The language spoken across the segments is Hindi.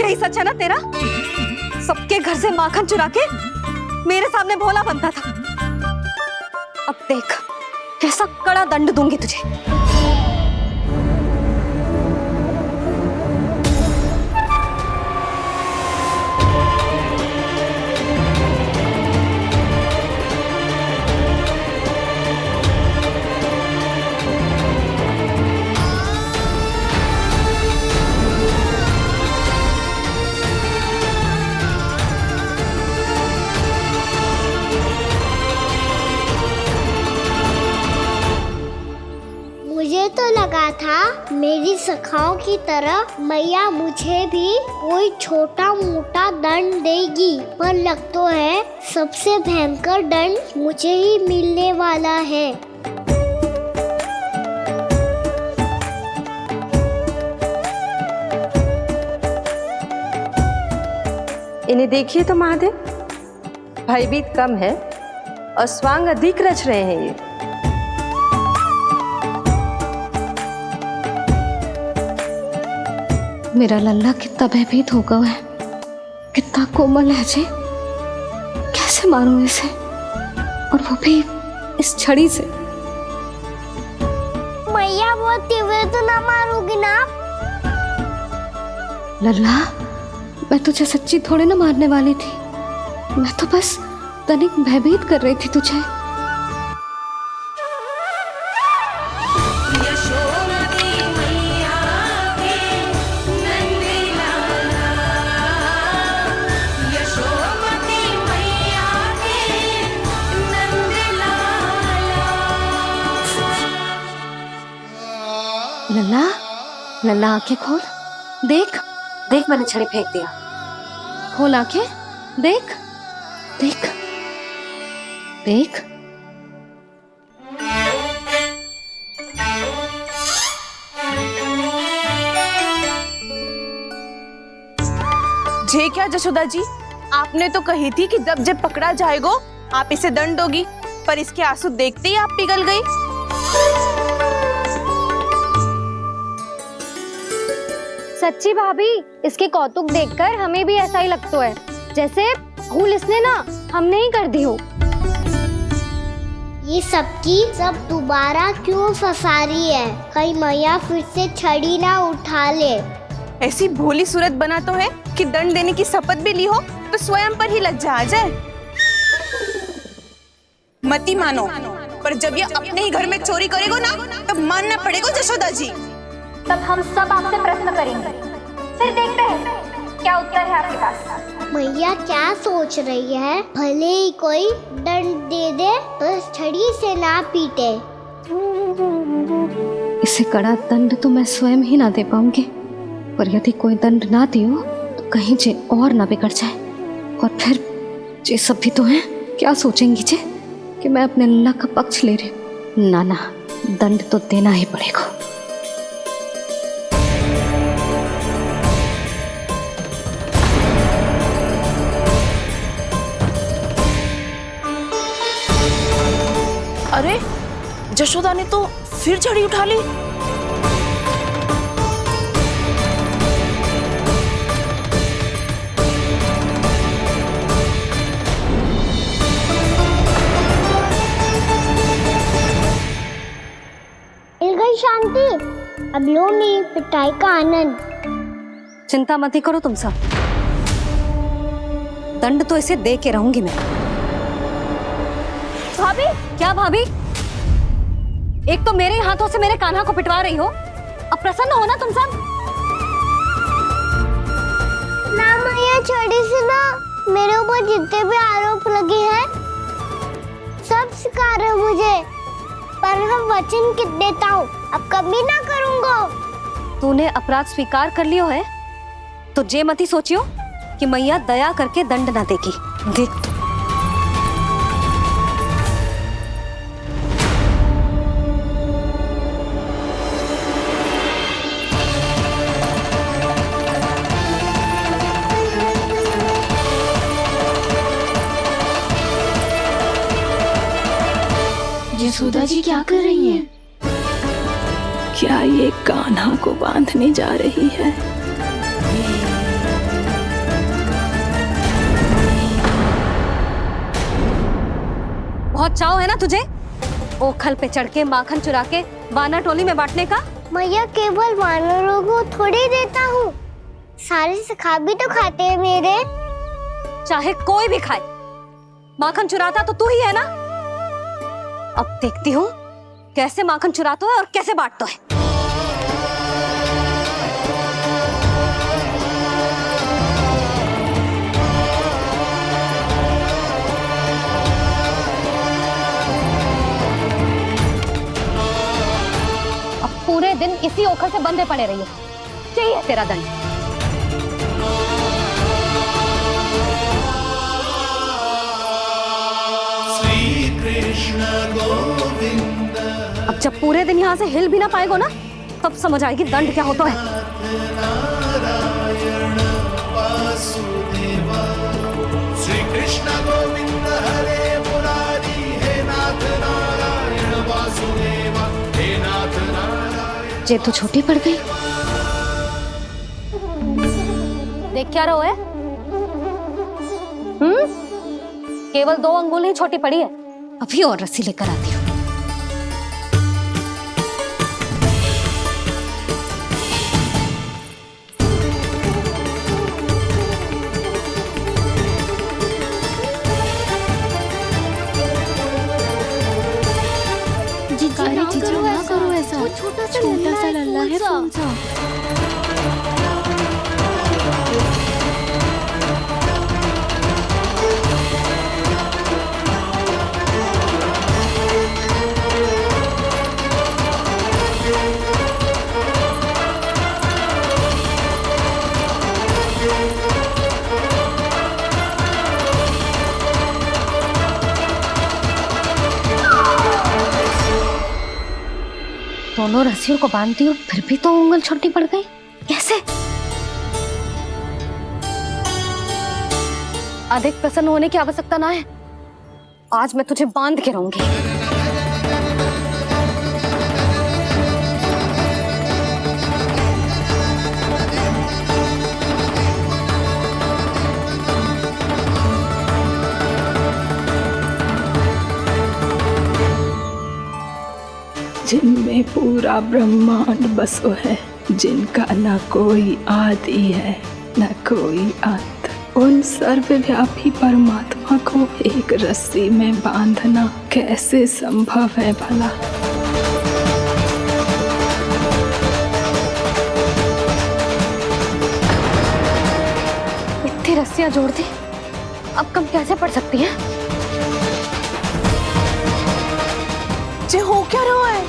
यही सच है ना तेरा? सबके घर से माखन चुरा के मेरे सामने भोला बनता था। अब देख कैसा कड़ा दंड दूंगी तुझे। मुझे तो लगा था मेरी सखाओं की तरह मैया मुझे भी कोई छोटा मोटा दंड देगी, पर लग तो है सबसे भयंकर दंड मुझे ही मिलने वाला है। इन्हें देखिए तो महादेव, भयभीत कम है और स्वांग अधिक रच रहे हैं ये। मेरा लल्ला कितना भयभीत होगा है, कितना कोमल है जी। कैसे मारूं इसे, और वो भी इस छड़ी से। मैया बहुत तीव्र तो ना मारोगी ना? लल्ला, मैं तुझे सच्ची थोड़े ना मारने वाली थी। मैं तो बस तनिक भयभीत कर रही थी तुझे। लल्ला, लल्ला आंखें खोल, देख देख मैंने छड़ी फेंक दिया। खोल आंखें, देख देख देख। जे क्या जशोदा जी, आपने तो कही थी कि जब पकड़ा जाएगा आप इसे दंड दोगी, पर इसके आंसू देखते ही आप पिघल गई। सच्ची भाभी, इसके कौतुक देखकर हमें भी ऐसा ही लगता है जैसे भूल इसने ना हमने ही कर दी हो। ये सबकी सब दोबारा क्यों फंसा रही है? कहीं मैया फिर से छड़ी ना उठा ले। ऐसी भोली सूरत बना तो है कि दंड देने की शपथ भी ली हो तो स्वयं पर ही लग जा जाए। मती मानो, पर जब ये अपने ही घर में चोरी करेगा ना तब मानना पड़ेगा जशोदा जी। तब हम सब आपसे प्रश्न करेंगे, फिर देखते हैं क्या उत्तर है आपके पास। मैया क्या सोच रही है? भले ही कोई दंड दे दे, बस छड़ी से ना पीटे। इसे कड़ा दंड तो मैं स्वयं ही ना दे पाऊंगी, पर यदि कोई दंड ना दियो तो कहीं जे और ना बिगड़ जाए। और फिर जे सब भी तो हैं, क्या सोचेंगी जे कि मैं अपने लल्ला का पक्ष ले रही हूँ। ना ना, दंड तो देना ही पड़ेगा। अरे जशोदा ने तो फिर छड़ी उठा ली। मिल गई शांति, अब लो मेरी पिटाई का आनंद। चिंता मत ही करो तुम सब, दंड तो इसे दे के रहूंगी मैं। भाभी, क्या भाभी? एक तो मेरे हाथों से मेरे कान्हा को पिटवा रही हो, अब प्रसन्न हो ना तुम सब? ना मैया, छड़ी से ना मेरे ऊपर जितने भी आरोप लगे हैं सब स्वीकार है मुझे, पर मैं वचन देता हूँ अब कभी ना करूँगा। तूने अपराध स्वीकार कर लियो है तो जे मती सोचियो कि मैया दया करके दंड ना देगी। देख तू। यशोदा जी क्या कर रही हैं? क्या ये कान्हा को बांधने जा रही है? चाव है ना तुझे ओखल पे चढ़ के माखन चुरा के वानर टोली में बांटने का? मैया केवल वानरों को थोड़ी देता हूँ, सारे सखा भी तो खाते हैं मेरे। चाहे कोई भी खाए, माखन चुराता तो तू ही है ना। अब देखती हूँ कैसे माखन चुराता है और कैसे बांटता है। अब पूरे दिन इसी ओखल से बंधे पड़े रहिए, चाहिए तेरा दंड। अब जब पूरे दिन यहाँ से हिल भी ना पाएगो ना, तब समझ आएगी दंड क्या होता है। श्री कृष्ण गोविंद हरे मुरारी, हे नाथ नारायण वासुदेवा, हे नाथ नारायण। जे तो छोटी पड़ गई। देख क्या रहो है? केवल 2 अंगुल ही छोटी पड़ी है। अभी और रस्सी लेकर आती हूँ। अरे जीजू ना करो ऐसा, छोटा सा लल्ला है कौन सा। दोनों रस्सियों को बांधती हूँ, फिर भी तो उंगल छोटी पड़ गई। कैसे? अधिक प्रसन्न होने की आवश्यकता ना है। आज मैं तुझे बांध के रहूंगी। जिनमें पूरा ब्रह्मांड बसो है, जिनका न कोई आदि है न कोई अंत, उन सर्वव्यापी परमात्मा को एक रस्सी में बांधना कैसे संभव है भला। इतनी रस्सियां जोड़ दी, अब कम कैसे पड़ सकती हैं? जे हो क्या रहा है?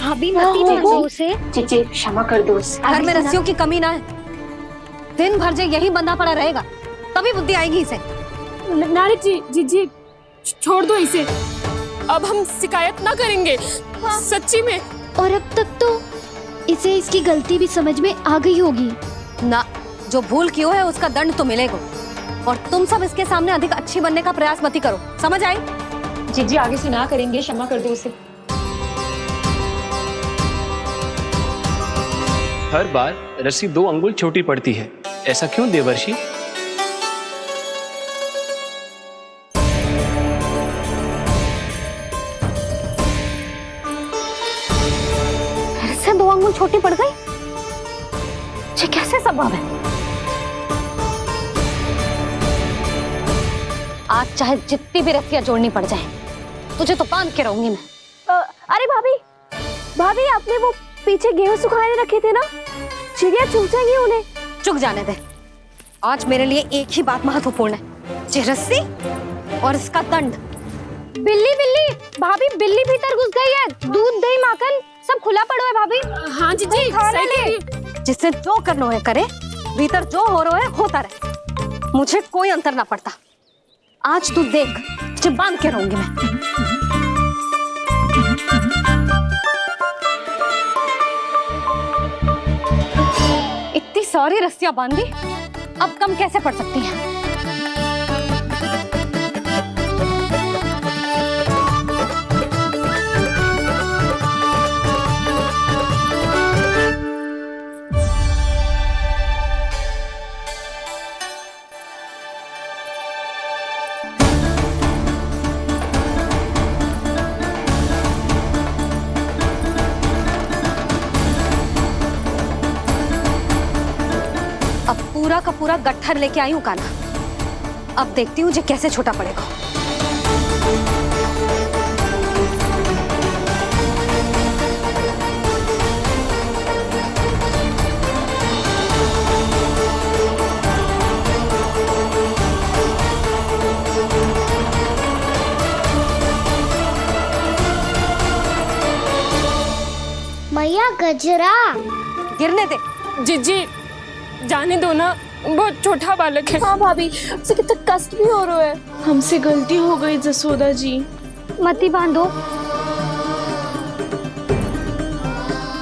भाभी मत दो उसे। जीजी क्षमा कर दो उसे। घर में रस्सियों की कमी ना है। दिन भर जो यही बंधा पड़ा रहेगा, तभी बुद्धि आएगी इसे। नारद जी, जीजी छोड़ दो इसे। अब हम शिकायत ना करेंगे, सच्ची में। और अब तक तो इसे इसकी गलती भी समझ में आ गई होगी ना। जो भूल की है उसका दंड तो मिलेगा। और तुम सब इसके सामने अधिक अच्छी बनने का प्रयास मत ही करो, समझ आई? जीजी आगे से ना करेंगे, क्षमा कर दो उसे। हर बार रस्सी 2 अंगुल छोटी पड़ती है, ऐसा क्यों देवर्षि? फिर से 2 अंगुल छोटी पड़ गई? ये कैसे संभव है? आज चाहे जितनी भी रस्सियां जोड़नी पड़ जाए, तुझे तो बांध के रहूंगी मैं। अरे भाभी, भाभी आपने वो पीछे गेहूं सुखाने रखे थे ना, चिड़िया चुग जाएंगी उन्हें। चुक जाने दे। आज मेरे लिए एक ही बात महत्वपूर्ण है, ये रस्सी और इसका दंड। बिल्ली बिल्ली, भाभी बिल्ली भीतर घुस गई है। दूध दही माखन सब खुला पड़ा है भाभी। हाँ जीजी, सही कह रही है। जिससे जो करना है करे, भीतर जो हो रहा है होता रहे, मुझे कोई अंतर ना पड़ता। आज तू देख, तुझे बांध के रहूंगी मैं। इतनी सारी रस्सियां बांधी, अब कम कैसे पड़ सकती हैं? पूरा का पूरा गट्ठर लेके आई हूँ कान्हा। अब देखती हूँ जे कैसे छोटा पड़ेगा। मैया गजरा गिरने दे। जीजी जाने दो ना, बहुत छोटा बालक है। हाँ भाभी, उसे कितना कष्ट भी हो रहा है। हमसे गलती हो गई जसोदा जी। मती बांधो।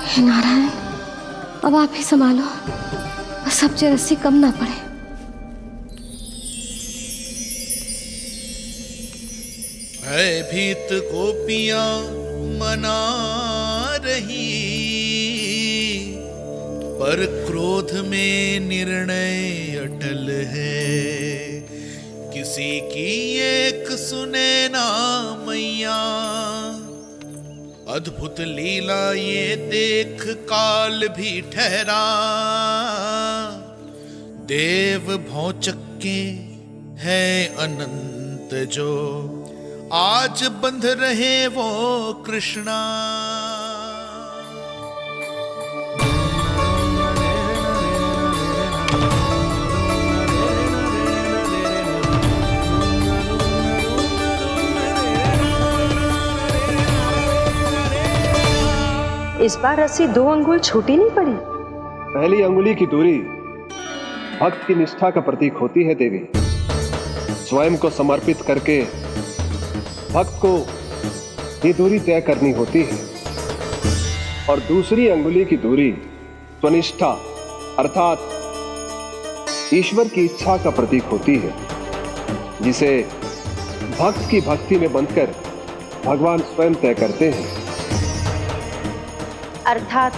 हे नारायण, अब आप ही संभालो, बस अब जे रस्सी कम ना पड़े। भयभीत गोपियां मना रही, पर क्रोध में निर्णय अटल है। किसी की एक सुने ना मैया, अद्भुत लीला ये देख काल भी ठहरा। देव भौचक्के है अनंत जो, आज बंध रहे वो कृष्णा। इस बार रस्सी 2 अंगुल छोटी नहीं पड़ी। पहली अंगुली की दूरी भक्त की निष्ठा का प्रतीक होती है देवी। स्वयं को समर्पित करके भक्त को ये दूरी तय करनी होती है। और दूसरी अंगुली की दूरी स्वनिष्ठा अर्थात ईश्वर की इच्छा का प्रतीक होती है, जिसे भक्त की भक्ति में बंधकर भगवान स्वयं तय करते हैं। अर्थात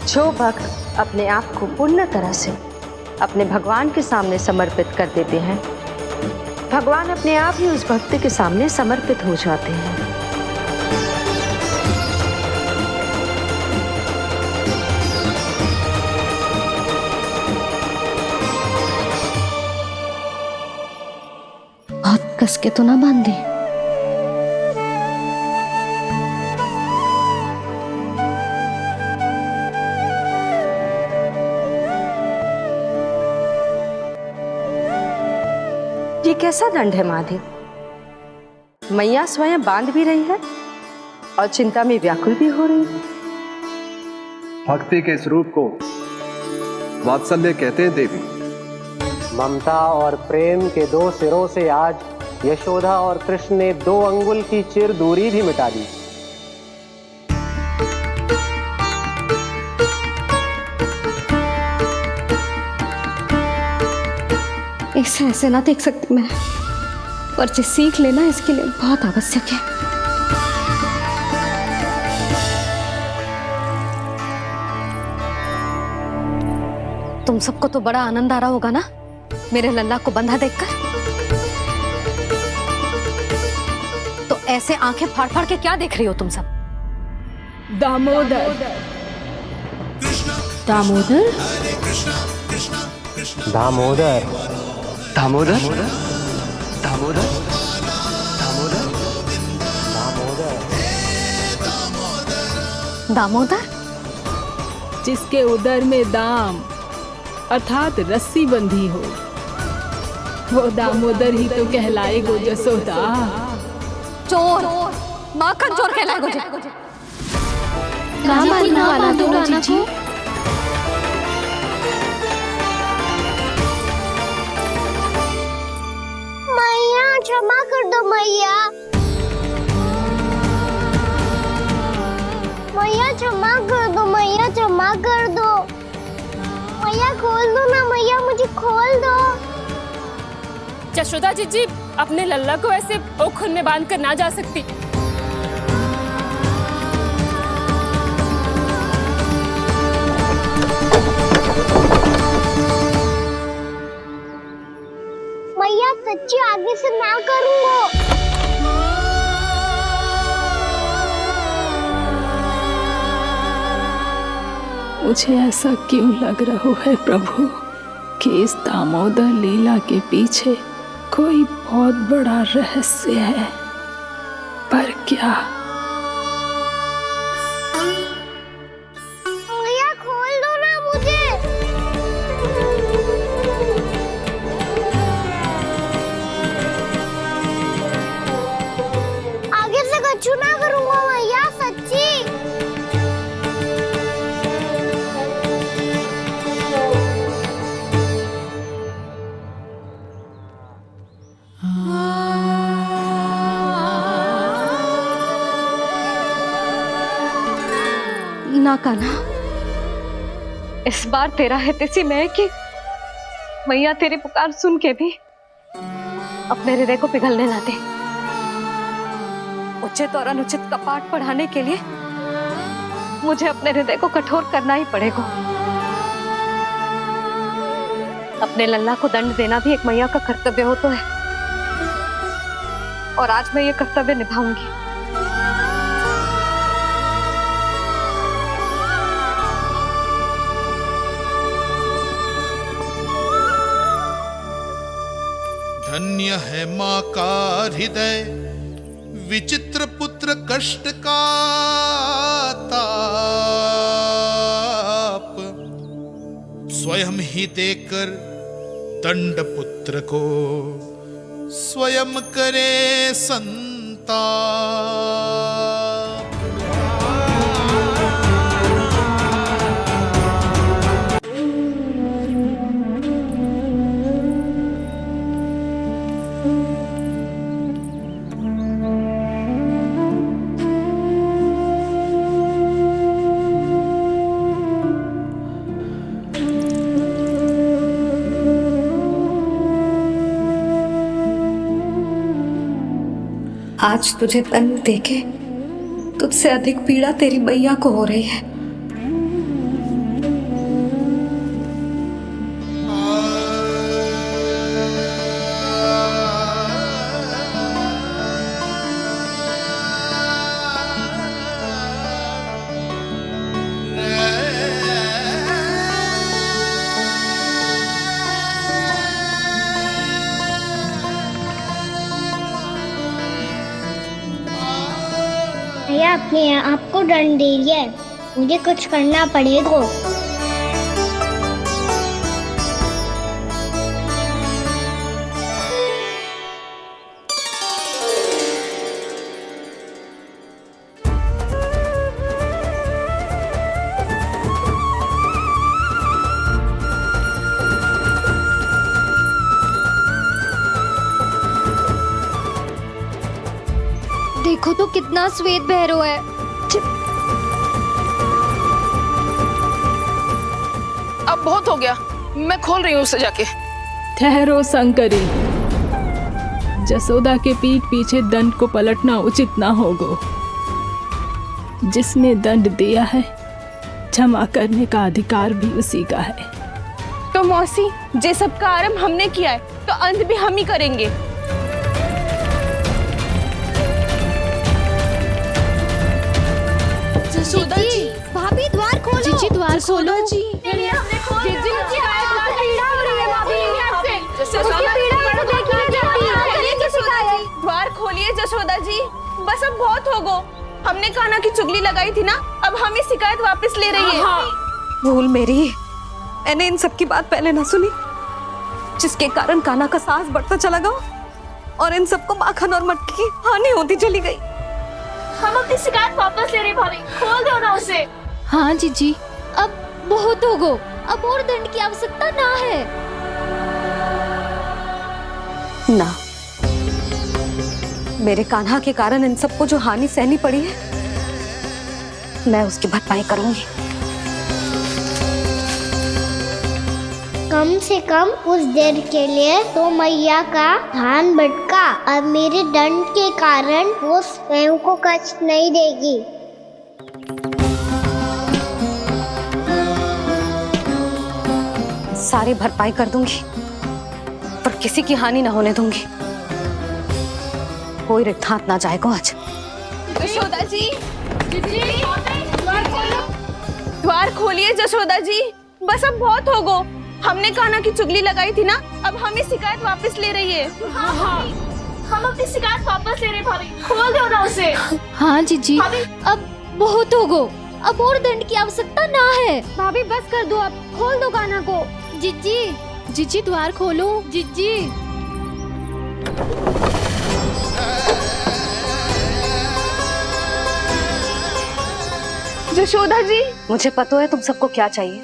जो भक्त अपने आप को पूर्ण तरह से अपने भगवान के सामने समर्पित कर देते हैं, भगवान अपने आप ही उस भक्त के सामने समर्पित हो जाते हैं। बहुत कस के तो ना बांधे। ये कैसा दंड है माधे? मैया स्वयं बांध भी रही है और चिंता में व्याकुल भी हो रही है। भक्ति के इस रूप को वात्सल्य कहते हैं देवी। ममता और प्रेम के 2 सिरों से आज यशोदा और कृष्ण ने 2 अंगुल की चिर दूरी भी मिटा दी। ऐसे ऐसे ना देख सकती मैं, पर जो सीख लेना इसके लिए बहुत आवश्यक है। तुम सबको तो बड़ा आनंद आ रहा होगा ना मेरे लल्ला को बंधा देखकर। तो ऐसे आंखें फाड़ फाड़ के क्या देख रही हो तुम सब? दामोदर। दामोदर। दामोदर। दामोदर दामोदर दामोदर, जिसके उदर में दाम अर्थात रस्सी बंधी हो, वो दामोदर ही तो कहलाएगो जसोदा। चोर, माखन चोर कहलाएगो जे। ना बांधो ना जीजी। मैया क्षमा कर दो मैया। मैया क्षमा कर दो, मैया क्षमा कर दो। मैया खोल दो ना मैया, मुझे खोल दो। यशोदा जीजी अपने लल्ला को ऐसे ओखल में बांध कर ना जा सकती। मैया सच्ची आगे से ना करूंगा। मुझे ऐसा क्यों लग रहा है प्रभु? कि इस दामोदर लीला के पीछे कोई बहुत बड़ा रहस्य है, पर क्या? मैया खोल दो ना मुझे। आगे से कछु ना करूंगा मैया, सच्ची। ना कान्हा, इस बार तेरा हित इसी में है कि मैया तेरी पुकार सुन के भी अपने हृदय को पिघलने ना दे। उचित और अनुचित का पाठ पढ़ाने के लिए मुझे अपने हृदय को कठोर करना ही पड़ेगा। अपने लल्ला को दंड देना भी एक मैया का कर्तव्य हो तो है, और आज मैं ये कर्तव्य निभाऊंगी। धन्य है माँ का हृदय, विचित्र पुत्र कष्ट का ताप, स्वयं ही देकर दंड पुत्र को स्वयं करे संताप। आज तुझे दंड देके तुझसे अधिक पीड़ा तेरी मैया को हो रही है। भैया अपने आप को दंड दे रही है, मुझे कुछ करना पड़ेगा। देखो तो कितना श्वेत भैरव है। अब बहुत हो गया, मैं खोल रही हूँ उसे जाके। ठहरो शंकरी, जसोदा के पीठ पीछे दंड को पलटना उचित ना होगा। जिसने दंड दिया है, क्षमा करने का अधिकार भी उसी का है। तो मौसी, जे सब का आरंभ हमने किया है तो अंत भी हम ही करेंगे। जसोदा जी, भाभी द्वार खोलो। जीजी द्वार खोलो। जी द्वार खोलिए जसोदा जी, बस अब बहुत हो गो। हमने कान्हा की चुगली लगाई थी ना, अब हम ये शिकायत वापस ले रही है। भूल मेरी, मैंने इन सब की बात पहले ना सुनी, जिसके कारण कान्हा का साहस बढ़ता चला गया और इन सबको माखन और मटकी की हानि होती चली गई। हम अपनी शिकायत वापस ले रहे भाभी, खोल दो ना उसे। हाँ जीजी, अब बहुत हो गो, अब और दंड की आवश्यकता ना है। ना, मेरे कान्हा के कारण इन सबको जो हानि सहनी पड़ी है, मैं उसकी भरपाई करूंगी। कम से कम कुछ देर के लिए तो मैया का ध्यान भटका, अब मेरे दंड के कारण वो स्वयं को कष्ट नहीं देगी। सारी भरपाई कर दूंगी, पर किसी की हानि ना होने दूंगी। कोई रिक्त हाथ ना जाएगा आज। जसोदा जी, द्वार खोलिए जसोदा जी, बस अब बहुत हो गो। हमने कान्हा की चुगली लगाई थी ना, अब हम ही शिकायत वापस ले रही है। हाँ, हम अपनी शिकायत वापस ले रहे भाभी, खोल दो ना उसे। हाँ जीजी, अब बहुत हो गो, अब और दंड की आवश्यकता ना है। भाभी बस कर दो, अब खोल दो कान्हा को। जीजी, जीजी द्वार खोलो, जीजी। यशोदा जी, मुझे पता है तुम सबको क्या चाहिए।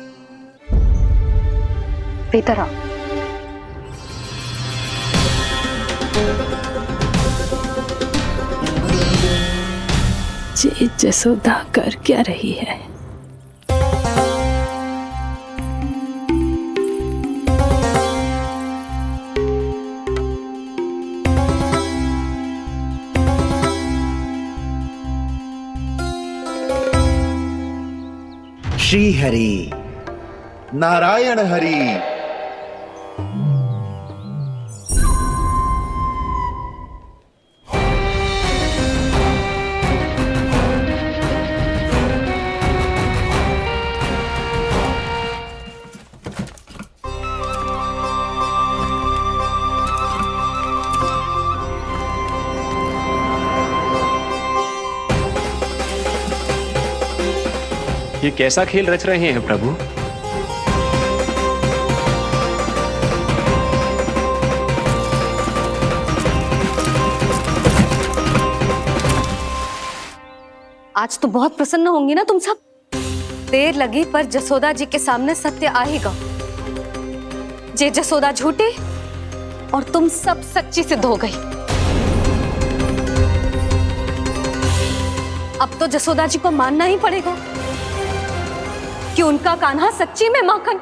भीतर आओ। जी जसोदा कर क्या रही है? श्री हरि नारायण हरि। ये कैसा खेल रच रहे हैं प्रभु? आज तो बहुत प्रसन्न होंगी ना तुम सब। देर लगी पर जसोदा जी के सामने सत्य आएगा। जे जसोदा झूठी और तुम सब सच्ची सिद्ध हो गई। अब तो जसोदा जी को मानना ही पड़ेगा कि उनका कान्हा सच्ची में माखन।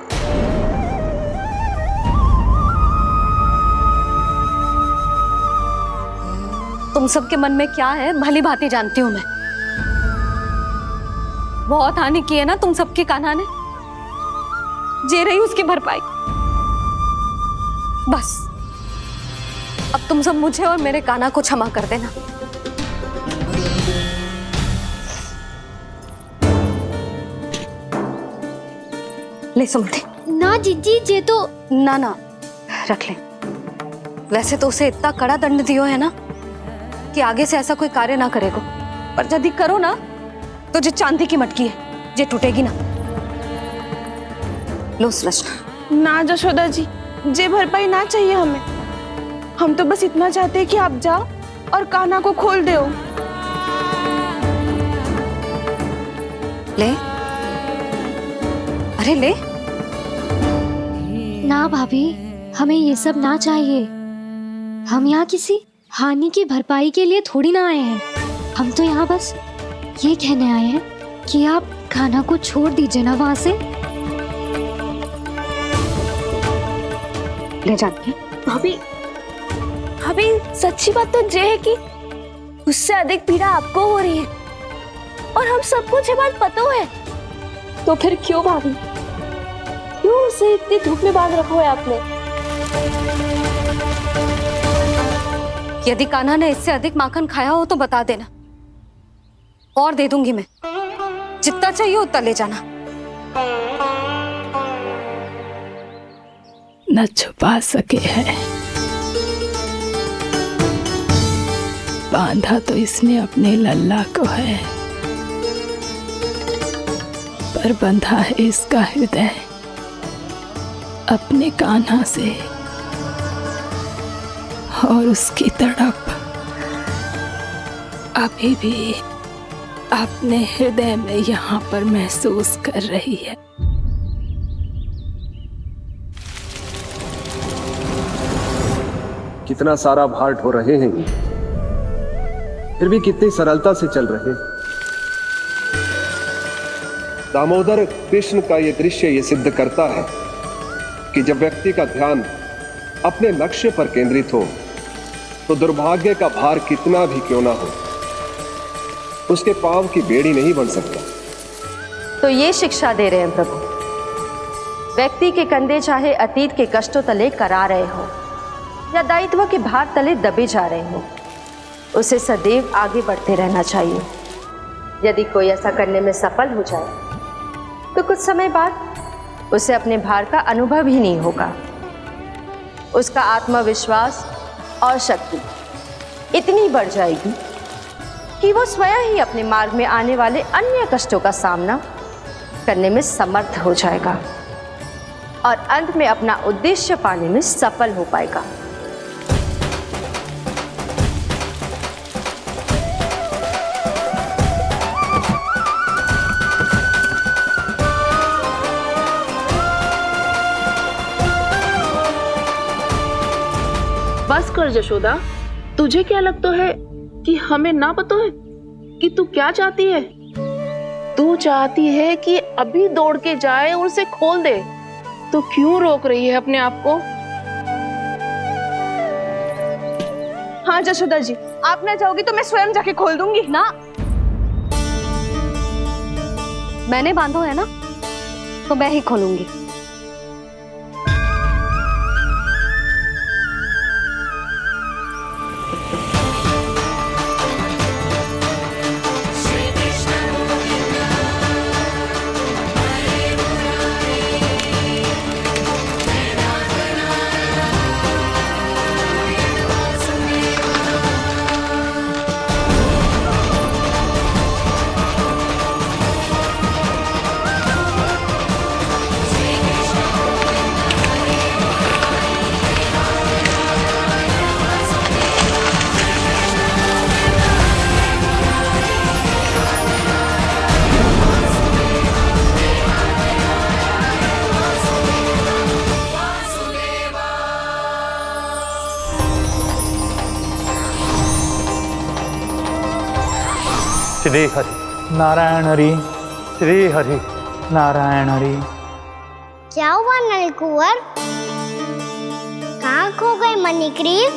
तुम सबके मन में क्या है भली भांति जानती हूं मैं। बहुत हानि की है ना तुम सबकी कान्हा ने, जे रही उसकी भरपाई। बस अब तुम सब मुझे और मेरे कान्हा को क्षमा कर देना। ले सुमति। ना जीजी, जे तो ना रख ले। वैसे तो उसे इतना कड़ा दंड दियो है ना कि आगे से ऐसा कोई कार्य ना करेगा, पर यदि करो ना तो जो चांदी की मटकी है जे टूटेगी ना। लो सुरक्षा। ना यशोदा जी, जे भरपाई ना चाहिए हमें। हम तो बस इतना चाहते हैं कि आप जाओ और कान्हा को खोल दो। ले, अरे ले। ना भाभी, हमें ये सब ना चाहिए। हम यहाँ किसी हानि की भरपाई के लिए थोड़ी ना आए हैं। हम तो यहाँ बस ये कहने आए हैं कि आप कान्हा को छोड़ दीजिए ना वहां से। ले जानिए। भाभी, भाभी सच्ची बात तो ये है कि उससे अधिक पीड़ा आपको हो रही है और हम सबको ये बात पता है। तो फिर क्यों भाभी, क्यों उसे इतनी धूप में बांध रखा है आपने? यदि कान्हा ने इससे अधिक माखन खाया हो तो बता देना, और दे दूंगी मैं। जितना चाहिए उतना ले जाना। न छुपा सके है, बांधा तो इसने अपने लल्ला को है, पर बंधा है इसका हृदय अपने कान्हा से। और उसकी तड़प अभी भी अपने हृदय में यहाँ पर महसूस कर रही है। कितना सारा भार ढो रहे हैं, फिर भी कितनी सरलता से चल रहे हैं। दामोदर कृष्ण का यह दृश्य ये सिद्ध करता है कि जब व्यक्ति का ध्यान अपने लक्ष्य पर केंद्रित हो तो दुर्भाग्य का भार कितना भी क्यों ना हो, उसके पांव की बेड़ी नहीं बन सकता। तो ये शिक्षा दे रहे हैं प्रभु। व्यक्ति के कंधे चाहे अतीत के कष्टों तले करा रहे हो या दायित्व के भार तले दबे जा रहे हो, उसे सदैव आगे बढ़ते रहना चाहिए। यदि कोई ऐसा करने में सफल हो जाए तो कुछ समय बाद उसे अपने भार का अनुभव ही नहीं होगा। उसका आत्मविश्वास और शक्ति इतनी बढ़ जाएगी कि वो स्वयं ही अपने मार्ग में आने वाले अन्य कष्टों का सामना करने में समर्थ हो जाएगा और अंत में अपना उद्देश्य पाने में सफल हो पाएगा। बस कर यशोदा, तुझे क्या लगता है कि हमें ना पता है कि तू क्या चाहती है? तू चाहती है कि अभी दौड़ के जाए और उसे खोल दे, तो क्यों रोक रही है अपने आप को? हाँ यशोदा जी, आप ना चाहोगी तो मैं स्वयं जाके खोल दूंगी। ना, मैंने बांधो है ना, तो मैं ही खोलूंगी। श्री हरि नारायण हरि, श्री हरि नारायण हरि। क्या हुआ नलकुंवर? कहाँ खो गए मणिग्रीव?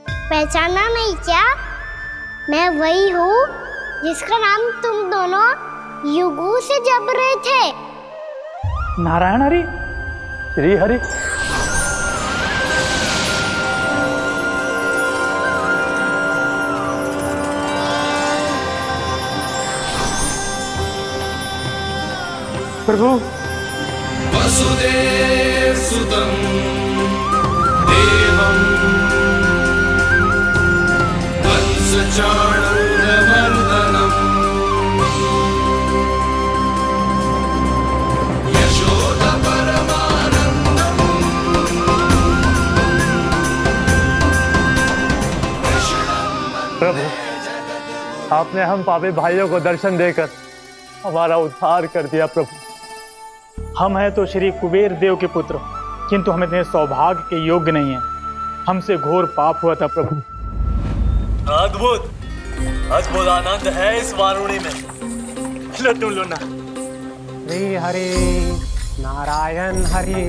पहचाना नहीं क्या? मैं वही हूँ जिसका नाम तुम दोनों युगों से जप रहे थे। नारायण हरि, श्री हरि। प्रभु, वसुदेव सुतं देवं वंशचाणूरमर्दनम् यशोदा परमानन्दम् प्रभु, आपने हम पापी भाइयों को दर्शन देकर हमारा उद्धार कर दिया। प्रभु, हम हैं तो श्री कुबेर देव के पुत्र, किंतु हम इतने सौभाग्य के योग्य नहीं हैं। हमसे घोर पाप हुआ था प्रभु। अद्भुत अद्भुत आनंद है इस वारुणी में। लो तुम लो ना। श्री हरि नारायण हरि,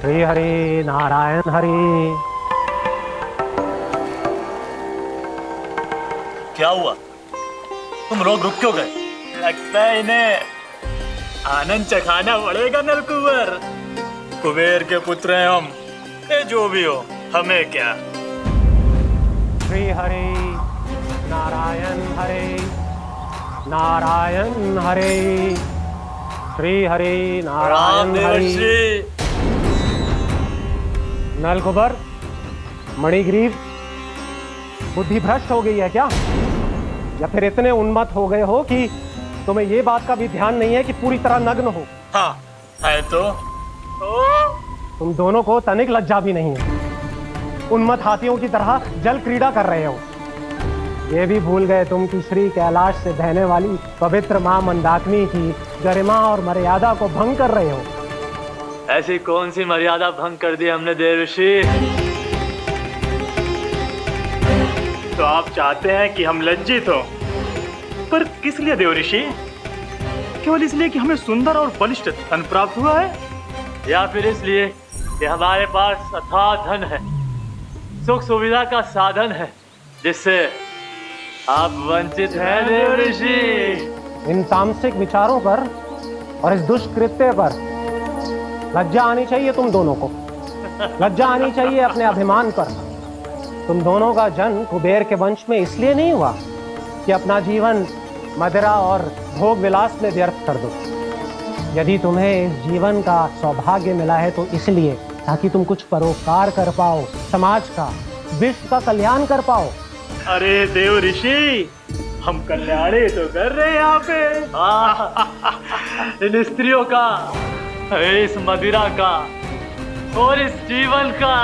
श्री हरि नारायण हरि। क्या हुआ? तुम रोग रुक क्यों गए? लगता है इन्हें आनंद चखाना पड़ेगा नलकुंवर। कुबेर के पुत्र हैं हम, ये जो भी हो हमें क्या। श्री हरि नारायण हरि, नारायण हरि, श्री हरि नारायण हरि। नलकुबर, मणिग्रीव, बुद्धि भ्रष्ट हो गई है क्या? या फिर इतने उन्मत्त हो गए हो कि तुम्हें ये बात का भी ध्यान नहीं है कि पूरी तरह नग्न हो? हाँ है तो तुम दोनों को तनिक लज्जा भी नहीं है। उन्मत्त हाथियों की तरह जल क्रीड़ा कर रहे हो। ये भी भूल गए तुम कि श्री कैलाश से बहने वाली पवित्र मां मंदाकिनी की गरिमा और मर्यादा को भंग कर रहे हो। ऐसी कौन सी मर्यादा भंग कर दी हमने देवर्षि? तो आप चाहते हैं कि हम लज्जित हो, पर किस लिए देवर्षि? केवल इसलिए कि हमें सुंदर और बलिष्ठ धन प्राप्त हुआ है, या फिर इसलिए कि हमारे पास अथाह धन है, सुख सुविधा का साधन है, जिससे आप वंचित हैं देवर्षि? इन तामसिक विचारों पर और इस दुष्कृत्य पर लज्जा आनी चाहिए तुम दोनों को। लज्जा आनी चाहिए अपने अभिमान पर। तुम दोनों का जन्म कुबेर के वंश में इसलिए नहीं हुआ कि अपना जीवन मदिरा और भोग विलास में व्यर्थ कर दो। यदि तुम्हें इस जीवन का सौभाग्य मिला है तो इसलिए ताकि तुम कुछ परोपकार कर पाओ, समाज का, विश्व का कल्याण कर पाओ। अरे देव ऋषि, हम कल्याणी तो कर रहे हैं यहाँ पे। इन स्त्रियों का, इस मदिरा का और इस जीवन का।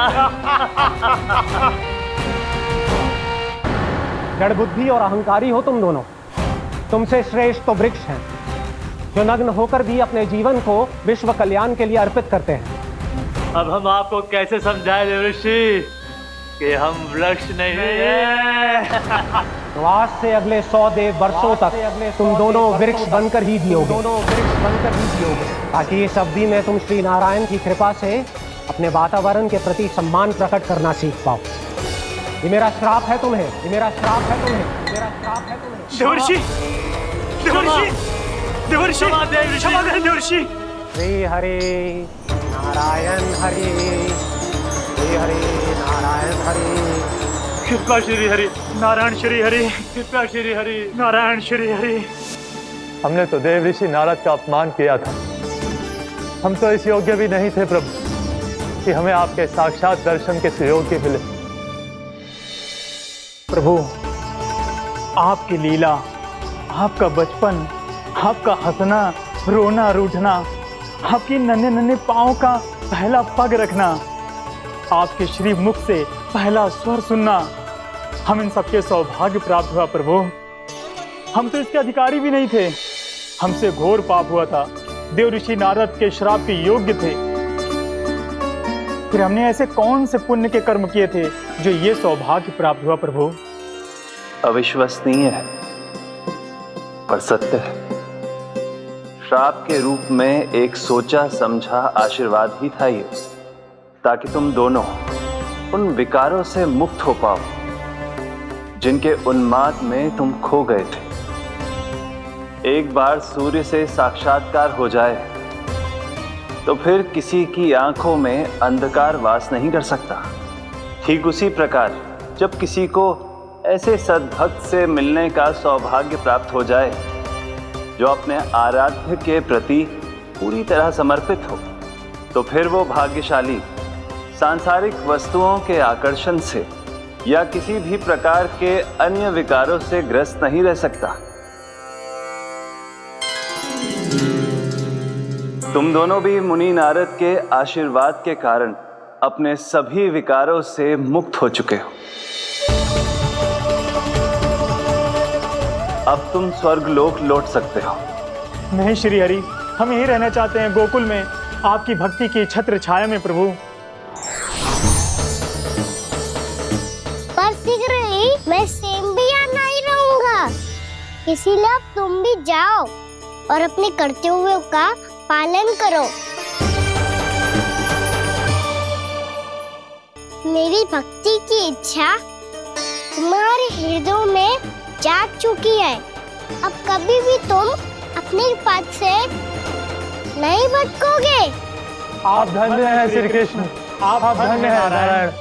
जड़ बुद्धि और अहंकारी हो तुम दोनों। तुमसे श्रेष्ठ तो वृक्ष हैं जो नग्न होकर भी अपने जीवन को विश्व कल्याण के लिए अर्पित करते हैं। अब हम आपको कैसे समझाएं देव ऋषि कि हम वृक्ष नहीं हैं। तो आज से अगले 100 देव वर्षों तक तुम दोनों वृक्ष बनकर ही जियोगे, ताकि इस अवधि में तुम श्री नारायण की कृपा से अपने वातावरण के प्रति सम्मान प्रकट करना सीख पाओ। ये मेरा श्राप है तुम्हें, ये मेरा श्राप है तुम्हें, मेरा श्राप है तुम्हें। देवर्षि, देवर्षि, देवर्षि, क्षमा करें देवर्षि। श्री हरि नारायण हरि, श्री हरि नारायण हरि। कृपा श्री हरि नारायण श्री हरि, कृपा श्री हरि नारायण श्री हरि। हमने तो देव ऋषि नारद का अपमान किया था। हम तो इस योग्य भी नहीं थे प्रभु कि हमें आपके साक्षात दर्शन के सुयोग्य मिले। प्रभु, आपकी लीला, आपका बचपन, आपका हंसना, रोना, रूठना, आपकी नन्हे नन्हे पाँव का पहला पग रखना, आपके श्री मुख से पहला स्वर सुनना, हम इन सबके सौभाग्य प्राप्त हुआ प्रभु। हम तो इसके अधिकारी भी नहीं थे। हमसे घोर पाप हुआ था, देव ऋषि नारद के श्राप के योग्य थे। फिर हमने ऐसे कौन से पुण्य के कर्म किए थे जो ये सौभाग्य प्राप्त हुआ प्रभु? अविश्वसनीय है पर सत्य है। श्राप के रूप में एक सोचा समझा आशीर्वाद ही था ये, ताकि तुम दोनों उन विकारों से मुक्त हो पाओ जिनके उन्माद में तुम खो गए थे। एक बार सूर्य से साक्षात्कार हो जाए तो फिर किसी की आंखों में अंधकार वास नहीं कर सकता। ठीक उसी प्रकार जब किसी को ऐसे सद्भक्त से मिलने का सौभाग्य प्राप्त हो जाए जो अपने आराध्य के प्रति पूरी तरह समर्पित हो, तो फिर वो भाग्यशाली सांसारिक वस्तुओं के आकर्षण से या किसी भी प्रकार के अन्य विकारों से ग्रस्त नहीं रह सकता। तुम दोनों भी मुनि नारद के आशीर्वाद के कारण अपने सभी विकारों से मुक्त हो चुके हो। अब तुम स्वर्गलोक लौट सकते हो। नहीं श्री हरि, हम यहीं रहना चाहते हैं, गोकुल में, आपकी भक्ति की छत्र छाया में प्रभु। पर शीघ्र ही मैं सेम्बिया नहीं रहूंगा, इसीलिए अब तुम भी जाओ और अपने कर्तव्यों का पालन करो। मेरी भक्ति की इच्छा तुम्हारे हृदय में जाग चुकी है। अब कभी भी तुम अपने पद से नहीं भटकोगे। आप धन्य हैं श्री कृष्ण, आप धन्य हैं नारायण,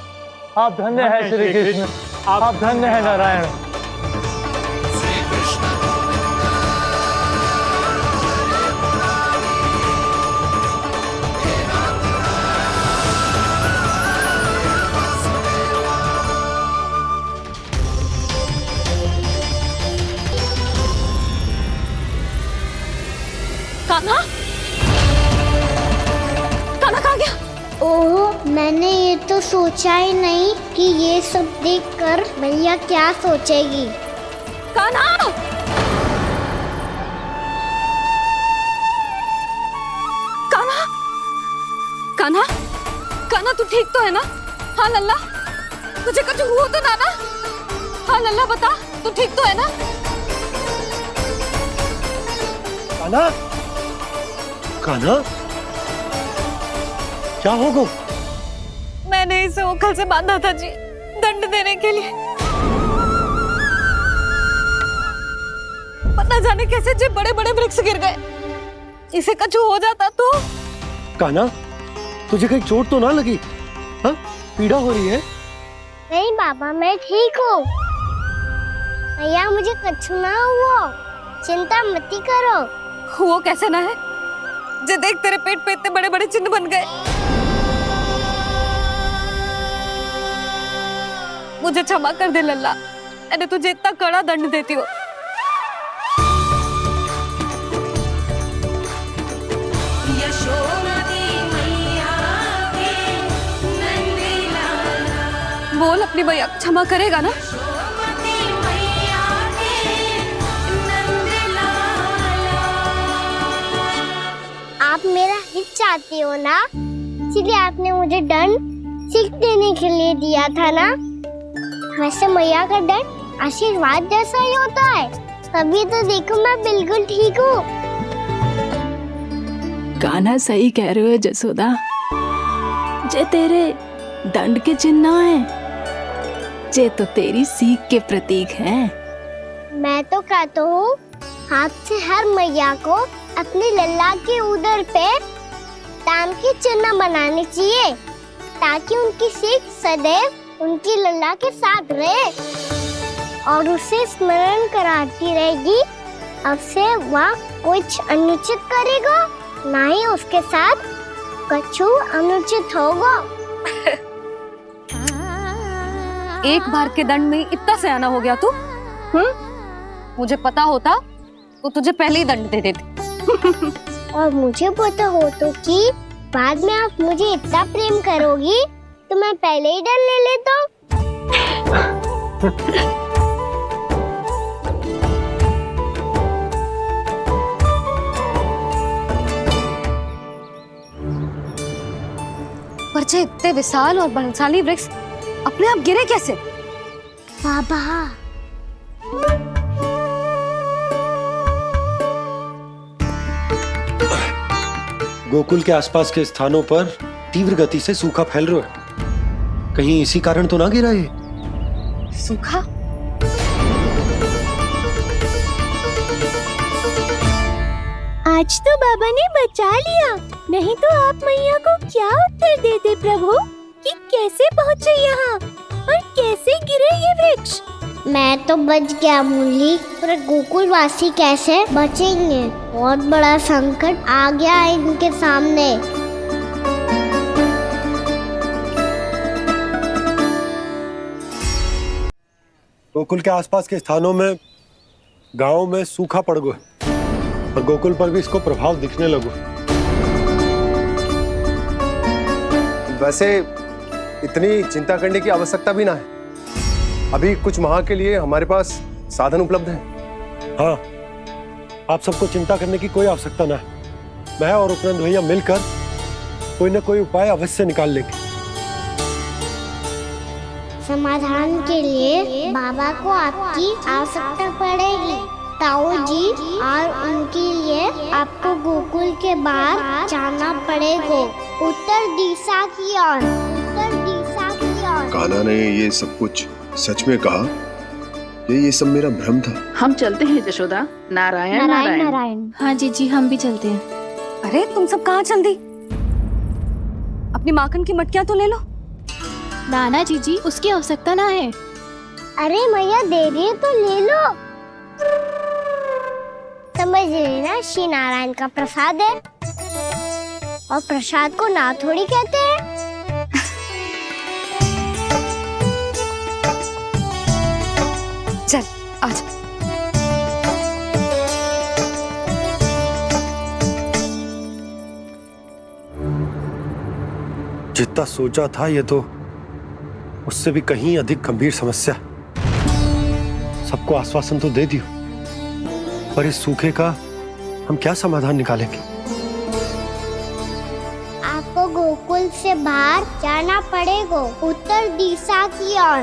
आप धन्य हैं श्री कृष्ण, आप धन्य हैं नारायण। कान्हा, कान्हा कहाँ गया? ओह, मैंने ये तो सोचा ही नहीं कि ये सब देखकर भैया क्या सोचेगी। कान्हा! कान्हा! कान्हा! कान्हा तू ठीक तो है ना? हाँ लल्ला, तुझे कुछ हुआ तो ना? हाँ लल्ला बता, तू ठीक तो है ना? कान्हा, कान्हा, क्या होगा? मैंने इसे ओखल से बांधा था जी, दंड देने के लिए। पता जाने कैसे जो बड़े बड़े वृक्ष गिर गए। इसे कुछ हो जाता तो? कान्हा, तुझे कहीं चोट तो ना लगी? हाँ, पीड़ा हो रही है? नहीं बाबा, मैं ठीक हूँ। भैया मुझे कुछ ना हुआ, चिंता मत करो। वो कैसे ना है, जे देख तेरे पेट पे इतने बड़े बड़े चिन्ह बन गए। मुझे क्षमा कर दे लल्ला, मैंने तुझे इतना कड़ा दंड देती हूँ। बोल अपनी भैया क्षमा करेगा ना? आप मेरा हित चाहते हो ना, इसलिए आपने मुझे दंड सीख देने के लिए दिया था ना। वैसे मैया का दंड आशीर्वाद जैसा ही होता है, तभी तो देखो मैं बिल्कुल ठीक हूँ। कान्हा सही कह रहे हो जसोदा, जे तेरे दंड के चिन्ह है, जे तो तेरी सीख के प्रतीक हैं। मैं तो कहता हूँ हाथ से हर मैया को अपनी लल्ला के उदर पे ताम के चिन्ह बनाने चाहिए, ताकि उनकी सीख सदैव उनकी लल्ला के साथ रहे और उसे स्मरण कराती रहेगी। अब से वह कुछ अनुचित करेगा, ना ही उसके साथ कछु अनुचित होगा। एक बार के दंड में इतना सयाना हो गया तू? मुझे पता होता तो तुझे पहले ही दंड दे देती। और मुझे पता हो तो कि बाद में आप मुझे इतना प्रेम करोगी तो मैं पहले ही दंड ले लेता हूँ। पर जे इतने विशाल और बलशाली वृक्ष अपने आप गिरे कैसे? बाबा, गोकुल के आसपास के स्थानों पर तीव्र गति से सूखा फैल रहा है। कहीं इसी कारण तो ना गिरा ये? सूखा? आज तो बाबा ने बचा लिया, नहीं तो आप मैया को क्या उत्तर देते प्रभु कि कैसे पहुँचे यहाँ और कैसे गिरे ये वृक्ष? मैं तो बच गया मुरली, पर गोकुलवासी कैसे बचेंगे? बहुत बड़ा संकट आ गया है इनके सामने। गोकुल के आसपास के स्थानों में, गांवों में सूखा पड़ गया और गोकुल पर भी इसको प्रभाव दिखने लगा। वैसे इतनी चिंता करने की आवश्यकता भी ना है। अभी कुछ माह के लिए हमारे पास साधन उपलब्ध है। हाँ, आप सबको चिंता करने की कोई आवश्यकता ना है। मैं और उपनंद भैया मिलकर कोई ना कोई उपाय अवश्य निकाल लेंगे। समाधान के लिए बाबा को आपकी आवश्यकता पड़ेगी। ताऊ जी और उनके लिए आपको गोकुल के बाहर जाना पड़ेगा, उत्तर दिशा की ओर। उत्तर दिशा की ओर। कान्हा ने ये सब कुछ सच में कहा? ये सब मेरा भ्रम था। हम चलते हैं जशोदा। नारायण नारायण नारायण। हाँ जी, हम भी चलते हैं। अरे तुम सब कहाँ चल दी? अपनी माखन की मटकियाँ तो ले लो। नाना जी, उसकी आवश्यकता ना है। अरे मैया दे रही है तो ले लो। समझ लेना, श्री नारायण का प्रसाद है और प्रसाद को ना थोड़ी कहते हैं। चल आजा। जितना सोचा था ये तो उससे भी कहीं अधिक गंभीर समस्या। सबको आश्वासन तो दे दियो, पर इस सूखे का हम क्या समाधान निकालेंगे? आपको गोकुल से बाहर जाना पड़ेगा, उत्तर दिशा की ओर।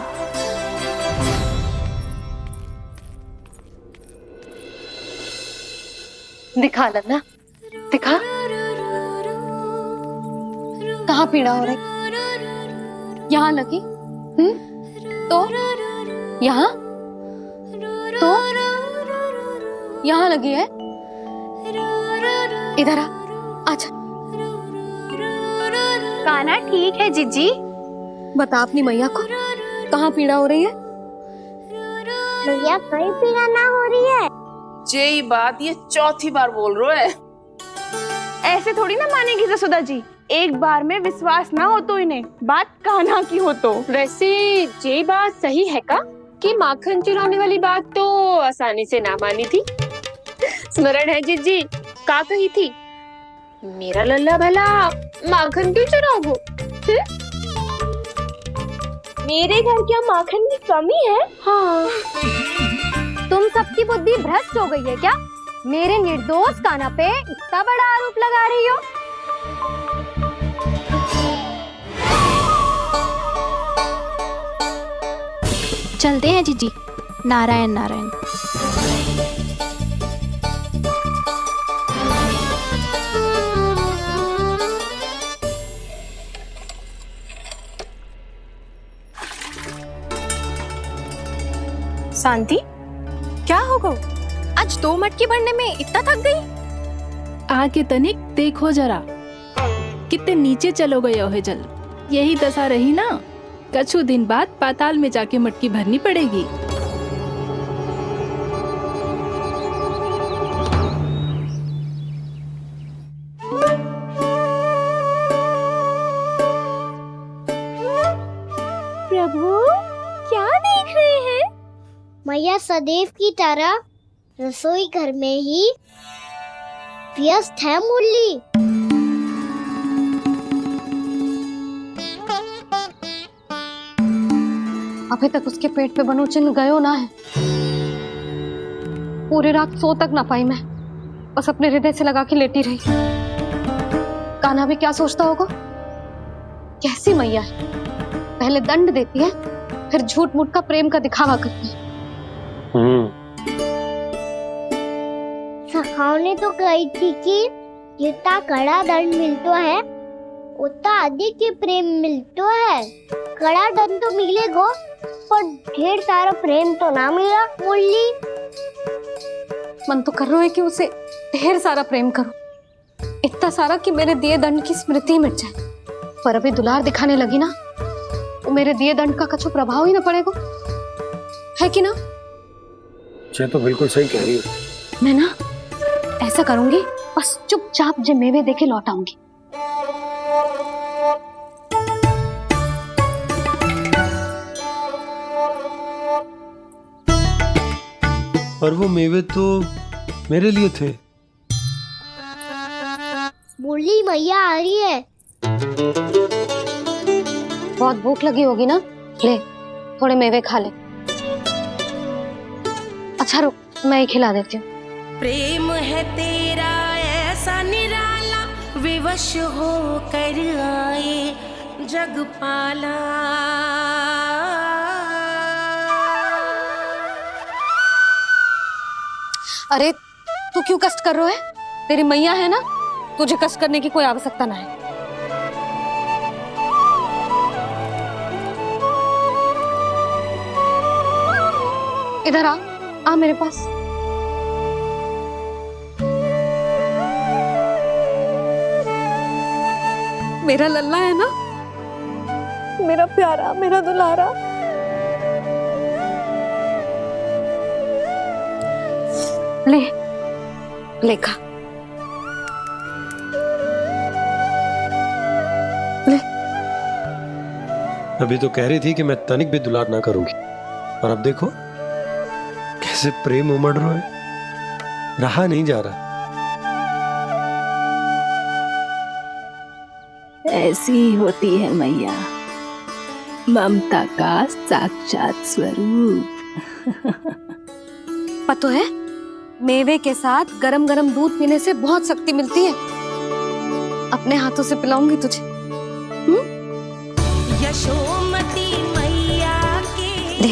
दिखा लल्ला, दिखा। कहाँ पीड़ा हो रही? यहाँ लगी? तो यहाँ? तो यहाँ लगी है? इधर आ, आजा। कान्हा ठीक है जीजी। बता अपनी मैया को कहाँ पीड़ा हो रही है? मैया कहीं पीड़ा ना हो रही है, यही बात ये चौथी बार बोल रहे है। ऐसे थोड़ी ना मानेगी जसोदा जी, एक बार में विश्वास ना हो तो इन्हें, बात कान्हा की हो तो। वैसे ये बात सही है का कि माखन चुराने वाली बात तो आसानी से ना मानी थी। स्मरण है जीजी का कही थी, मेरा लल्ला भला माखन क्यों चुराओगो? मेरे घर क्या माखन की कमी है? हाँ, तुम सबकी बुद्धि भ्रष्ट हो गई है क्या? मेरे निर्दोष कान्हा पे इतना बड़ा आरोप लगा रही हो? चलते हैं जीजी। नारायण नारायण। शांति, क्या हो गो? आज 2 मटकी भरने में इतना थक गई? आके तनिक देखो जरा, कितने नीचे चलो गए हो जल। यही दशा रही ना, कछु दिन बाद पाताल में जाके मटकी भरनी पड़ेगी। प्रभु क्या देख रहे हैं? मैया सदैव की तरह रसोई घर में ही व्यस्त है मुरली। अभी तक उसके पेट पे बनो चिन्ह गयो ना है। पूरी रात सो तक ना पाई मैं, बस अपने हृदय से लगा के लेटी रही। कान्हा भी क्या सोचता होगा, कैसी मैया है, पहले दंड देती है फिर झूठ मूठ का प्रेम का दिखावा करती है। सखाओ ने तो कही थी कि जितना कड़ा दंड मिलता है उतना अधिक ही प्रेम मिलता है। कड़ा दंड तो मिलेगा पर ढेर सारा प्रेम तो ना मिला मुरली। मन तो कर रहा है कि उसे ढेर सारा प्रेम करो, इतना सारा कि मेरे दिए दंड की स्मृति मिट जाए। पर अभी दुलार दिखाने लगी ना, वो मेरे दिए दंड का कछु प्रभाव ही ना पड़ेगा, है कि ना? ये तो बिल्कुल सही कह रही हो। मैं ना ऐसा करूंगी, बस चुपचाप जे मेवे देखे लौट आऊंगी। पर वो मेवे तो मेरे लिए थे। मुरली मैया आ रही है। बहुत भूख लगी होगी ना, ले थोड़े मेवे खा ले। अच्छा रुक, मैं ही खिला देती हूँ। प्रेम है तेरा ऐसा निराला, विवश हो कर आए जग पाला। अरे तू क्यों कष्ट कर रहा है? तेरी मैया है ना, तुझे कष्ट करने की कोई आवश्यकता ना है। इधर आ मेरे पास। मेरा लल्ला है ना, मेरा प्यारा, मेरा दुलारा। ले ले खा, ले। अभी तो कह रही थी कि मैं तनिक भी दुलार ना करूंगी, और अब देखो कैसे प्रेम उमड़ रहा है, रहा नहीं जा रहा। ऐसी ही होती है मैया, ममता का साक्षात स्वरूप। पता है, मेवे के साथ गरम गरम दूध पीने से बहुत शक्ति मिलती है। अपने हाथों से पिलाऊंगी तुझे। यशोमती मैया के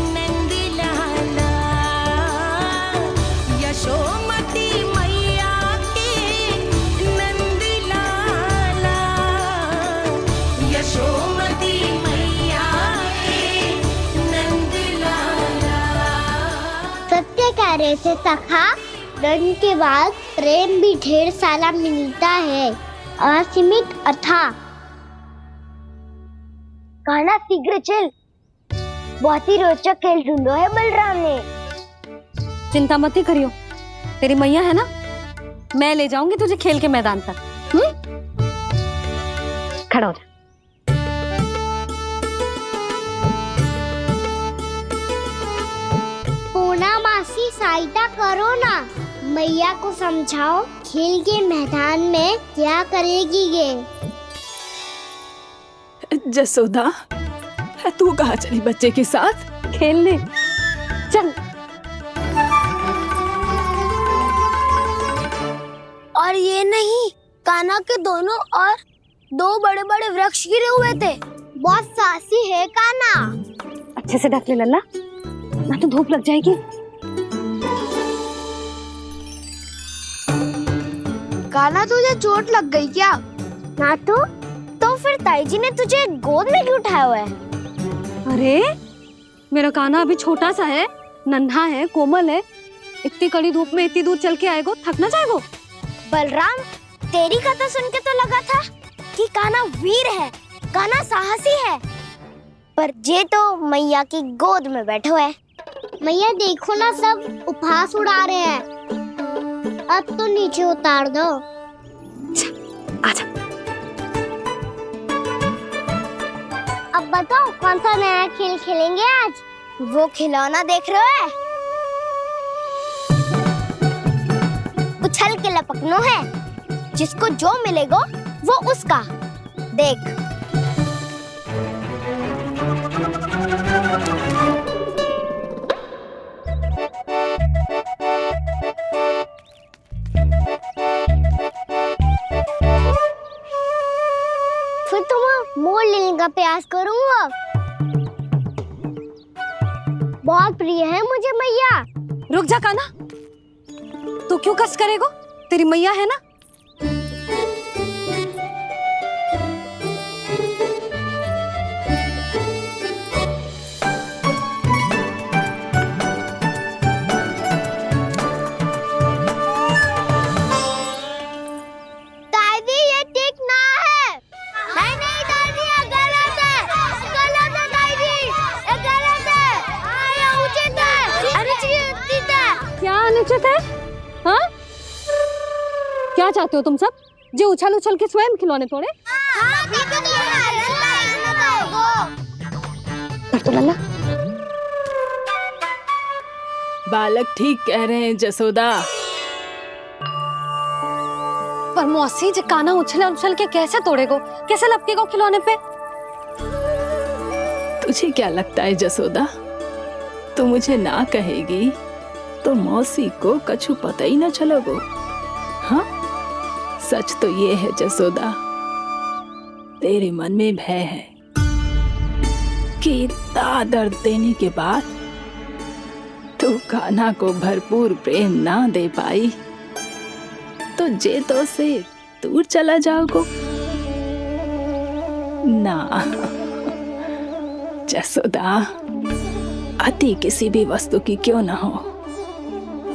नंद लाला, यशोमती मैया के नंद लाला, यशोमती मैया के नंद लाला। सत्य कह रहे थे सखा, दंड के बाद प्रेम भी ढेर सारा मिलता है, असीमित अथाह। कान्हा शीघ्र चल, बहुत ही रोचक खेल ढूंढो है बलराम ने। चिंता मत ही करियो, तेरी मैया है ना, मैं ले जाऊंगी तुझे खेल के मैदान तक। खड़ा हो जा। पूना मासी साइटा करो ना, मैया को समझाओ खेल के मैदान में क्या करेगी ये। जसोदा, तू कहाँ चली बच्चे के साथ खेलने? चल। और ये नहीं, कान्हा के दोनों और दो बड़े बड़े वृक्ष गिरे हुए थे। बहुत साहसी है कान्हा। अच्छे से ढक ले लल्ला, ना तो धूप लग जाएगी। कान्हा तुझे चोट लग गई क्या? ना तो फिर ताई जी ने तुझे गोद में क्यों उठाया हुआ है? अरे मेरा कान्हा अभी छोटा सा है, नन्हा है, कोमल है। इतनी कड़ी धूप में इतनी दूर चल के आएगो, थक ना जाएगो। बलराम, तेरी कथा सुन के तो लगा था कि कान्हा वीर है, कान्हा साहसी है, पर ये तो मैया की गोद में बैठो है। मैया देखो ना, सब उपहास उड़ा रहे हैं। अब तो नीचे उतार दो। आजा। अब बताओ कौन सा नया खेल खेलेंगे आज? वो खिलौना देख रहे हो? उछल के लपकनो है, जिसको जो मिलेगा वो उसका। देख। फिर तुम मोड़ लेने का प्रयास करूंगा। बहुत प्रिय है मुझे मैया। रुक जा कान्हा, तू क्यों कष्ट करेगो? तेरी मैया है ना। दादी, ये ठीक ना है। नहीं दादी, ये गलत है। गलत है दादी, ये गलत है। ये उचित है, अनुचित है। क्या अनुचित है? हाँ? क्या चाहते हो तुम सब? जो उछल उछल के स्वयं खिलौने तोड़े? तो लल्ला, बालक ठीक कह रहे हैं जसोदा। पर मौसी, जो कान्हा उछल उछल के कैसे तोड़ेगो, कैसे लपकेगो खिलौने पे? तुझे क्या लगता है जसोदा, तू मुझे ना कहेगी तो मौसी को कछु पता ही न चलोगो। हाँ, सच तो ये है जसोदा, तेरे मन में भय है कि इतना दर्द देने के बाद तू कान्हा को भरपूर प्रेम ना दे पाई तो जे तो से दूर चला जाओगो ना। जसोदा, अति किसी भी वस्तु की क्यों ना हो,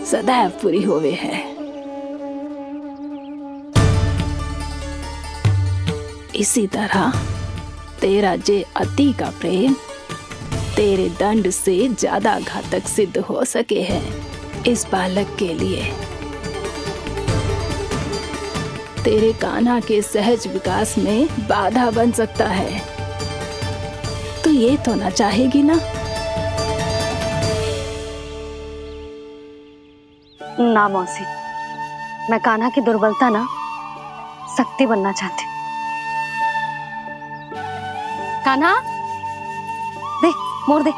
सदैव पूरी होवे है। इसी तरह तेरा जे अति का प्रेम तेरे दंड से ज्यादा घातक सिद्ध हो सके है इस बालक के लिए। तेरे कान्हा के सहज विकास में बाधा बन सकता है। तो ये तो ना चाहेगी ना? ना मौसी, मैं कान्हा की दुर्बलता ना शक्ति बनना चाहती। कान्हा, दे, मोड़ दे।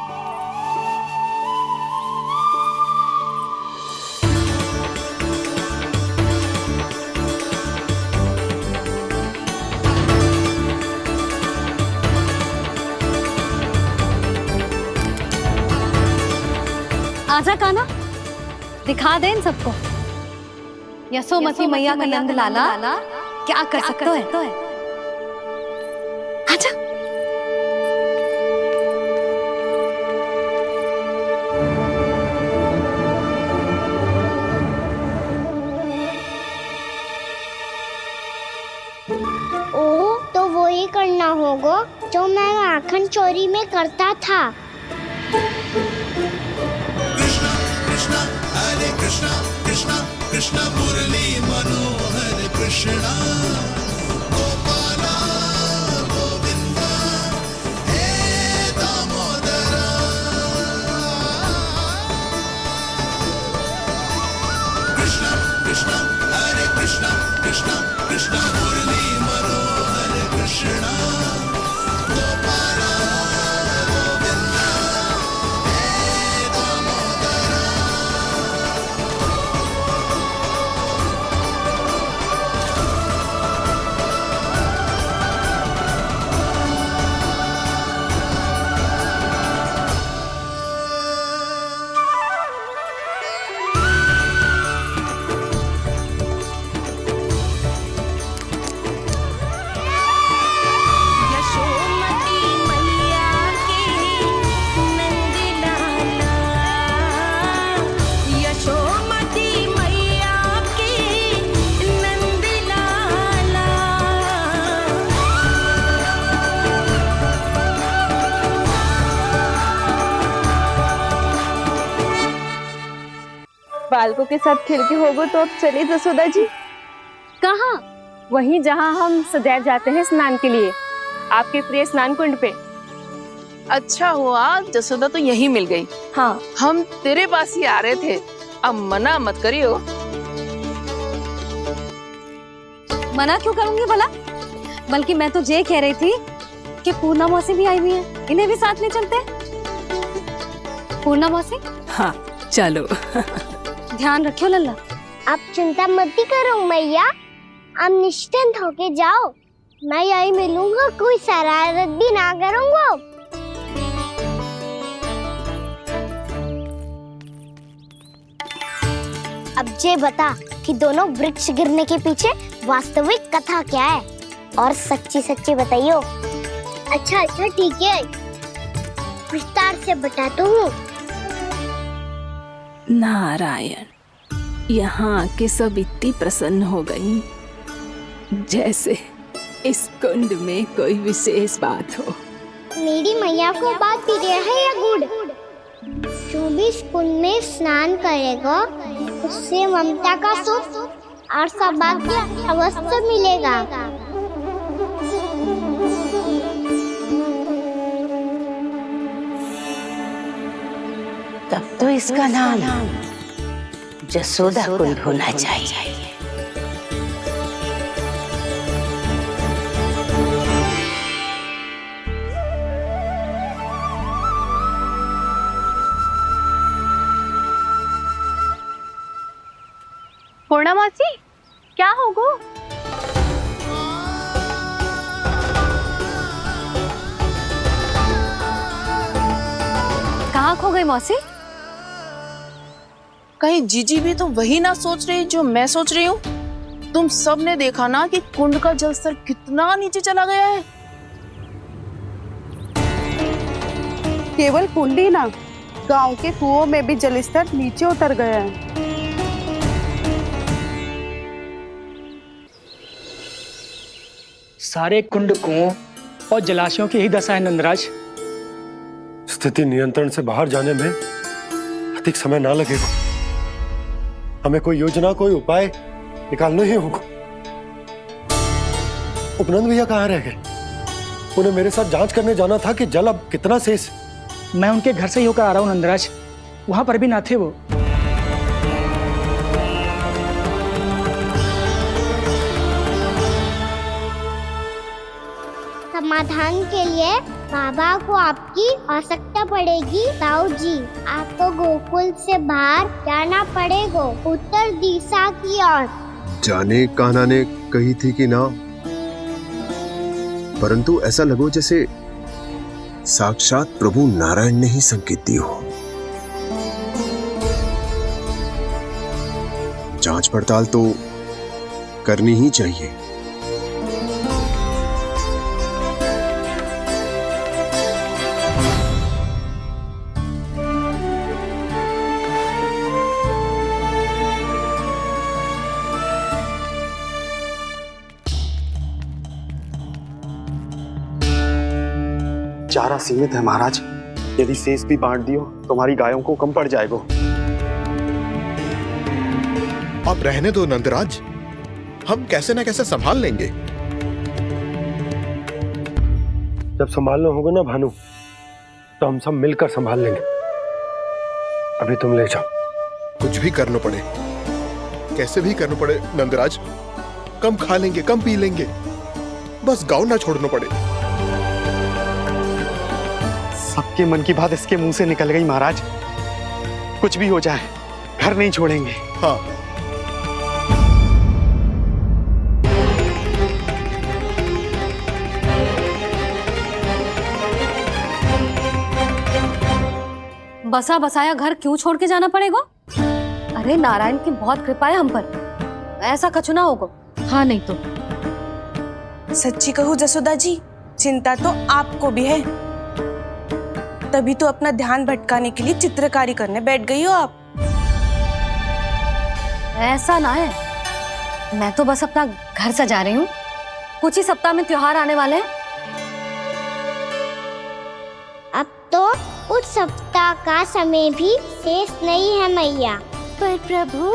आजा कान्हा, दिखा दे इन सबको यशोमती मैया का नंद लाला क्या कर सकता है। आजा। ओ, तो वो ही करना होगा जो मैं माखन चोरी में करता था। Krishna, Hare Krishna, Krishna Krishna Gopala Govinda हे दामोदरा कृष्णा कृष्णा हरे कृष्णा कृष्णा कृष्णा मुरली मनोहर कृष्णा गोपाला गोविंदा हे दामोदरा यशोमती मैया के नंद लाला यशोमती मैया के नंद लाला बालकों के साथ खेल के होगो तो अब चले जसोदा जी। कहाँ? वहीं जहाँ हम सदैव जाते हैं स्नान के लिए, आपके प्रिय स्नान कुंड पे। अच्छा हुआ जसोदा तो यहीं मिल गई। हाँ, हम तेरे पास ही आ रहे थे, अब मना मत करियो। मना क्यों करूंगी भला? बल्कि मैं तो ये कह रही थी कि पूर्णा मौसी भी आई हुई है, इन्हें भी साथ ले चलते हैं। पूर्णा मौसी, हाँ चलो। ध्यान रखियो लल्ला। आप चिंता मत करो मैया, आप निश्चिंत होके जाओ, मैं यही मिलूंगा, कोई शरारत भी ना करूंगा। अब ये बता कि दोनों वृक्ष गिरने के पीछे वास्तविक कथा क्या है, और सच्ची सच्ची बताइयो। अच्छा अच्छा ठीक है, विस्तार से बताता हूँ। नारायण, यहाँ के सब इतनी प्रसन्न हो गई जैसे इस कुंड में कोई विशेष बात हो। मेरी मैया को बात प्रिय है या गुड़? जो भी इस कुंड में स्नान करेगा उससे ममता का सुख और सौभाग्य अवश्य मिलेगा। तब तो इसका नाम जसोदा कुंड होना चाहिए। पूर्णा मौसी, क्या होगो? कहाँ खो गई मौसी? कहीं जीजी भी तो वही ना सोच रही जो मैं सोच रही हूँ। तुम सब ने देखा ना कि कुंड का जलस्तर कितना नीचे चला गया है। केवल कुंड ही ना, गांव के कुओं में भी जलस्तर नीचे उतर गया है। सारे कुंड कुओं और जलाशयों की ही दशा है नंदराज। स्थिति नियंत्रण से बाहर जाने में अधिक समय ना लगेगा। हमें कोई योजना, कोई उपाय निकालना ही होगा। उपनंद भैया कहाँ रह गए? उन्हें मेरे साथ जांच करने जाना था कि जल अब कितना शेष। मैं उनके घर से ही होकर आ रहा हूँ नंदराज, वहां पर भी ना थे वो। समाधान के लिए बाबा को आपकी आवश्यकता पड़ेगी। ताऊ जी, आपको गोकुल से बाहर जाना पड़ेगा, उत्तर दिशा की ओर। जाने कान्हा ने कही थी कि ना, परंतु ऐसा लगो जैसे साक्षात प्रभु नारायण ने ही संकेत दी हो। जांच पड़ताल तो करनी ही चाहिए। चारा सीमित है महाराज, यदि शेष भी बांट दियो तो हमारी गायों को कम पड़ जाएगा। अब रहने दो नंदराज, हम कैसे ना कैसे संभाल लेंगे। जब संभालना होगा ना भानु, तो हम सब मिलकर संभाल लेंगे। अभी तुम ले जाओ। कुछ भी करना पड़े, कैसे भी करना पड़े नंदराज, कम खा लेंगे, कम पी लेंगे, बस गांव ना छोड़ना पड़े। सबके मन की बात इसके मुंह से निकल गई महाराज। कुछ भी हो जाए घर नहीं छोड़ेंगे। हाँ। बसा बसाया घर क्यों छोड़ के जाना पड़ेगा? अरे नारायण की बहुत कृपा है हम पर, ऐसा कछु ना होगा। हाँ नहीं तो सच्ची कहूँ जसोदा जी, चिंता तो आपको भी है, तभी तो अपना ध्यान भटकाने के लिए चित्रकारी करने बैठ गई हो आप। ऐसा ना है, मैं तो बस अपना घर सजा रही हूँ। कुछ ही सप्ताह में त्योहार आने वाले हैं। अब तो उस सप्ताह का समय भी शेष नहीं है मैया। पर प्रभु,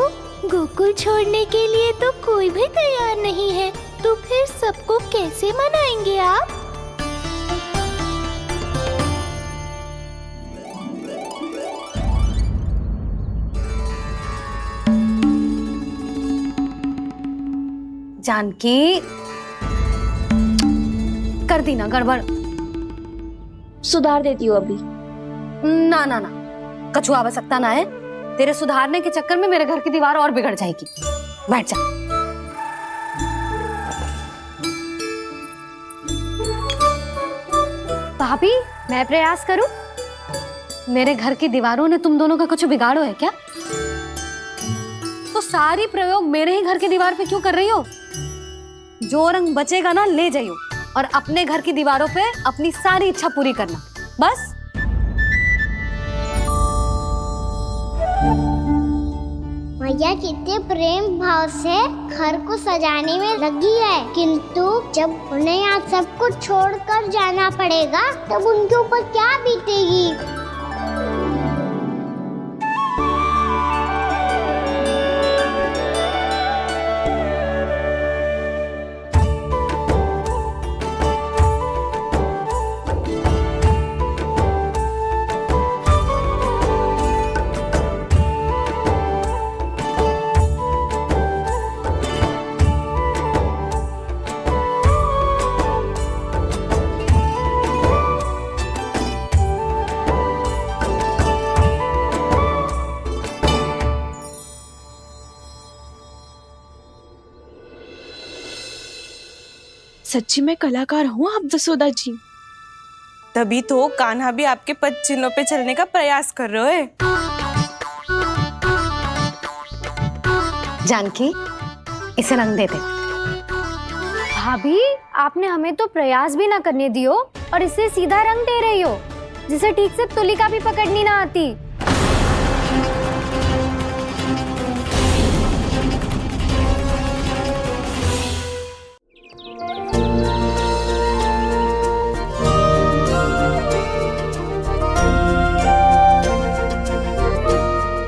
गोकुल छोड़ने के लिए तो कोई भी तैयार नहीं है, तो फिर सबको कैसे मनाएंगे आप? जानकी, कर दी ना गड़बड़। सुधार देती हूँ अभी। ना ना ना, कछु आवश्यकता ना है। तेरे सुधारने के चक्कर में मेरे घर की दीवार और बिगड़ जाएगी। बैठ जा। भाभी, मैं प्रयास करूं? मेरे घर की दीवारों ने तुम दोनों का कुछ बिगाड़ो है क्या? तो सारी प्रयोग मेरे ही घर की दीवार पे क्यों कर रही हो? जो रंग बचेगा ना ले जाइयो, और अपने घर की दीवारों पे अपनी सारी इच्छा पूरी करना, बस। मैया कितने प्रेम भाव से घर को सजाने में लगी है, किंतु जब उन्हें यहाँ सब कुछ छोड़कर जाना पड़ेगा तब उनके ऊपर क्या बीतेगी? सच्ची में कलाकार हूँ आप जसोदा जी, तभी तो कान्हा भी आपके पद चिन्हों पे चलने का प्रयास कर रहे हैं। जानकी, इसे रंग दे दे। भाभी, आपने हमें तो प्रयास भी ना करने दियो और इसे सीधा रंग दे रही हो, जिसे ठीक से तुलिका भी पकड़नी ना आती।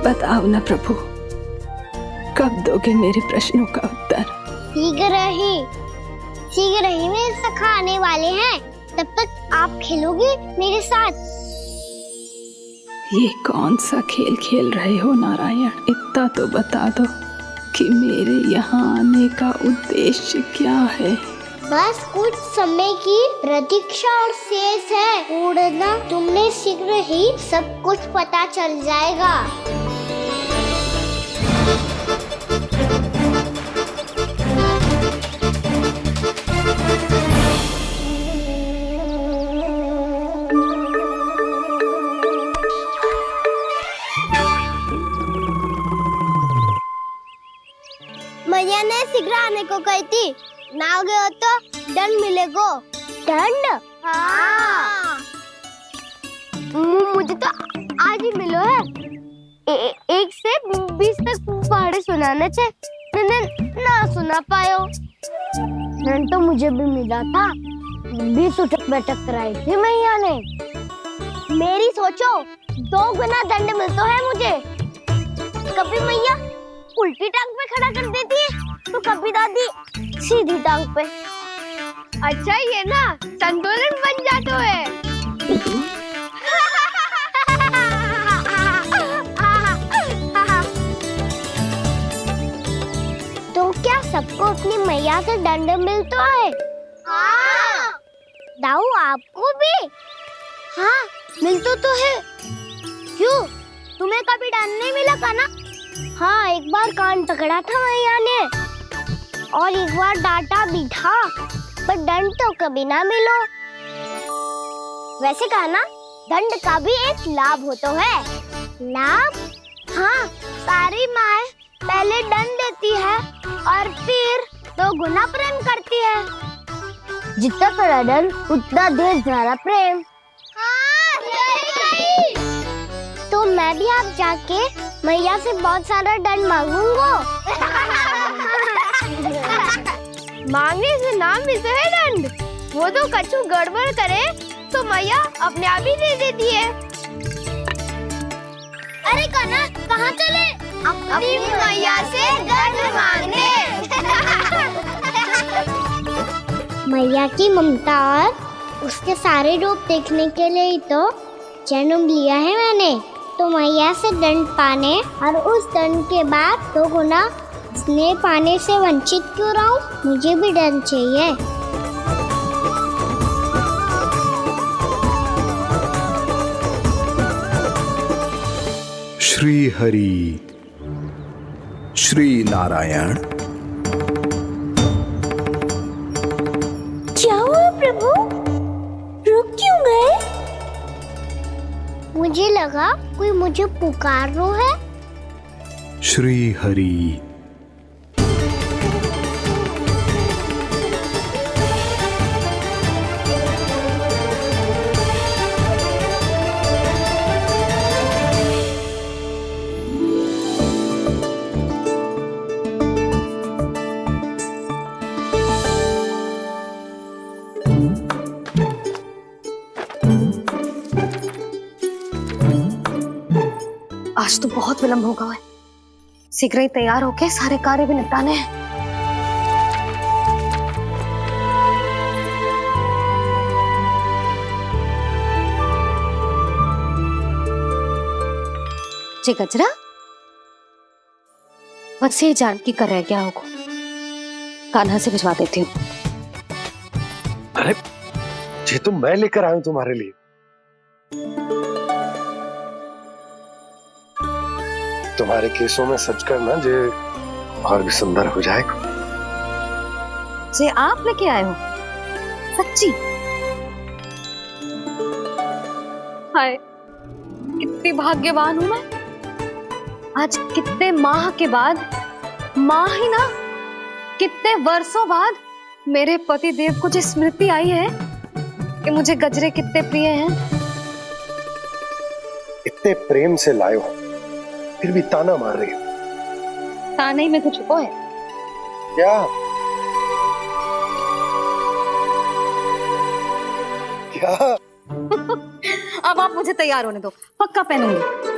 बताओ ना प्रभु, कब दोगे मेरे प्रश्नों का उत्तर? शीघ्र ही मेरे सखा आने वाले हैं, तब तक आप खेलोगे मेरे साथ। ये कौन सा खेल खेल रहे हो नारायण? इतना तो बता दो कि मेरे यहाँ आने का उद्देश्य क्या है? बस कुछ समय की प्रतीक्षा और शेष है। उड़ना तुमने शीघ्र ही सब कुछ पता चल जाएगा। मैया ने शीघ्र आने को कही थी, ना हो गए तो दंड मिलेगा। दंड? हाँ। मुझे तो आज ही मिलो है। 1 से 20 तक पहाड़े सुनाने थे, ना सुना पायो। दंड तो मुझे भी मिला था, 20 उठक बैठक कराई थी मैया ने। मेरी सोचो, 2 गुना दंड मिलता है मुझे। कभी मैया उल्टी टांग पे खड़ा कर देती है, तो कभी दादी सीधी टांग पे। अच्छा ये ना संतुलन बन जाता है। तो क्या सबको अपनी मैया से दंड मिलता है? हाँ। दाऊ आपको भी? हाँ मिलता तो है। क्यों, तुम्हें कभी दंड नहीं मिला कान्हा? हाँ, एक बार कान पकड़ा था मैया ने और एक बार डांटा भी था, पर दंड तो कभी ना मिलो। वैसे कान्हा, दंड का भी एक लाभ होता है। लाभ? हाँ, सारी माँ पहले दंड देती है और फिर 2 गुना प्रेम करती है। जितना बड़ा दंड उतना ढेर सारा प्रेम। हाँ, सही। तो मैं भी आप जाके मैया से बहुत सारा दंड मांगूंगा। मांगने से ना मिलता है दंड, वो तो कछु गड़बड़ करे तो मैया अपने आप ही दे देती है। अरे कान्हा, कहाँ चले? अपनी मैया से दंड मांगने। मैया की ममता और उसके सारे रूप देखने के लिए ही तो जन्म लिया है मैंने। तो मैया से दंड पाने और उस दंड के बाद 2 गुना स्नेह पाने से वंचित क्यों रहूं? मुझे भी दंड चाहिए। श्री हरि श्री नारायण। क्या हुआ प्रभु? रुक क्यों गए? मुझे लगा कोई मुझे पुकार रहा है। श्री हरि। आज तो बहुत विलंब होगा है। शीघ्र ही तैयार होके सारे कार्य भी निपटाने हैं। जी गजरा, बस ये जान की कर रह गया होगा, कान्हा से भिजवा देती हूँ। अरे ये तो मैं लेकर आया हूं तुम्हारे लिए। तुम्हारे केसों में सच करना जे और भी सुंदर हो जाएगा। जे आप लेके आए हो? सच्ची? हाय, कितनी भाग्यवान हूं मैं। आज कितने माह के बाद, माह ही ना, कितने वर्षों बाद मेरे पति देव को जो स्मृति आई है कि मुझे गजरे कितने प्रिय हैं। इतने प्रेम से लाए हो, फिर भी ताना मार रही हो। ताने में कुछ छुपो है क्या? क्या? अब आप मुझे तैयार होने दो, पक्का पहनूंगी।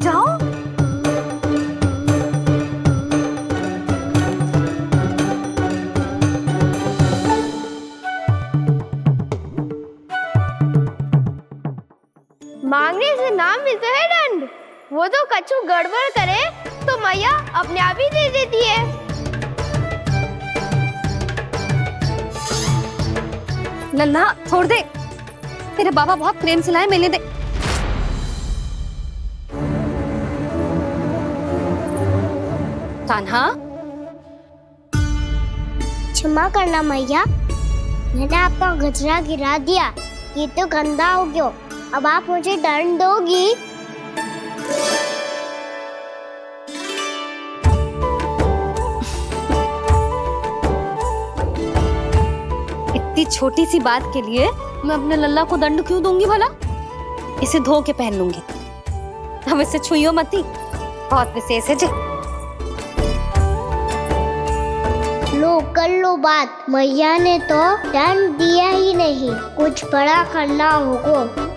जाओ। मांगने से ना मिलता है दंड, वो तो कछु गड़बड़ करे तो मैया अपने आप ही दे देती है। नन्हा छोड़ दे, तेरे बाबा बहुत प्रेम से लाए, मिलने दे। कान्हा, क्षमा करना मैया, मैंने आपका गजरा गिरा दिया, ये तो गंदा हो गया। अब आप मुझे दंड दोगी? इतनी छोटी सी बात के लिए मैं अपने लल्ला को दंड क्यों दूंगी भला? इसे धो के पहन लूंगी। अब इसे छुइयो मती, बहुत विशेष है जी। लो कर लो बात, मैया ने तो दंड दिया ही नहीं, कुछ बड़ा करना होगा।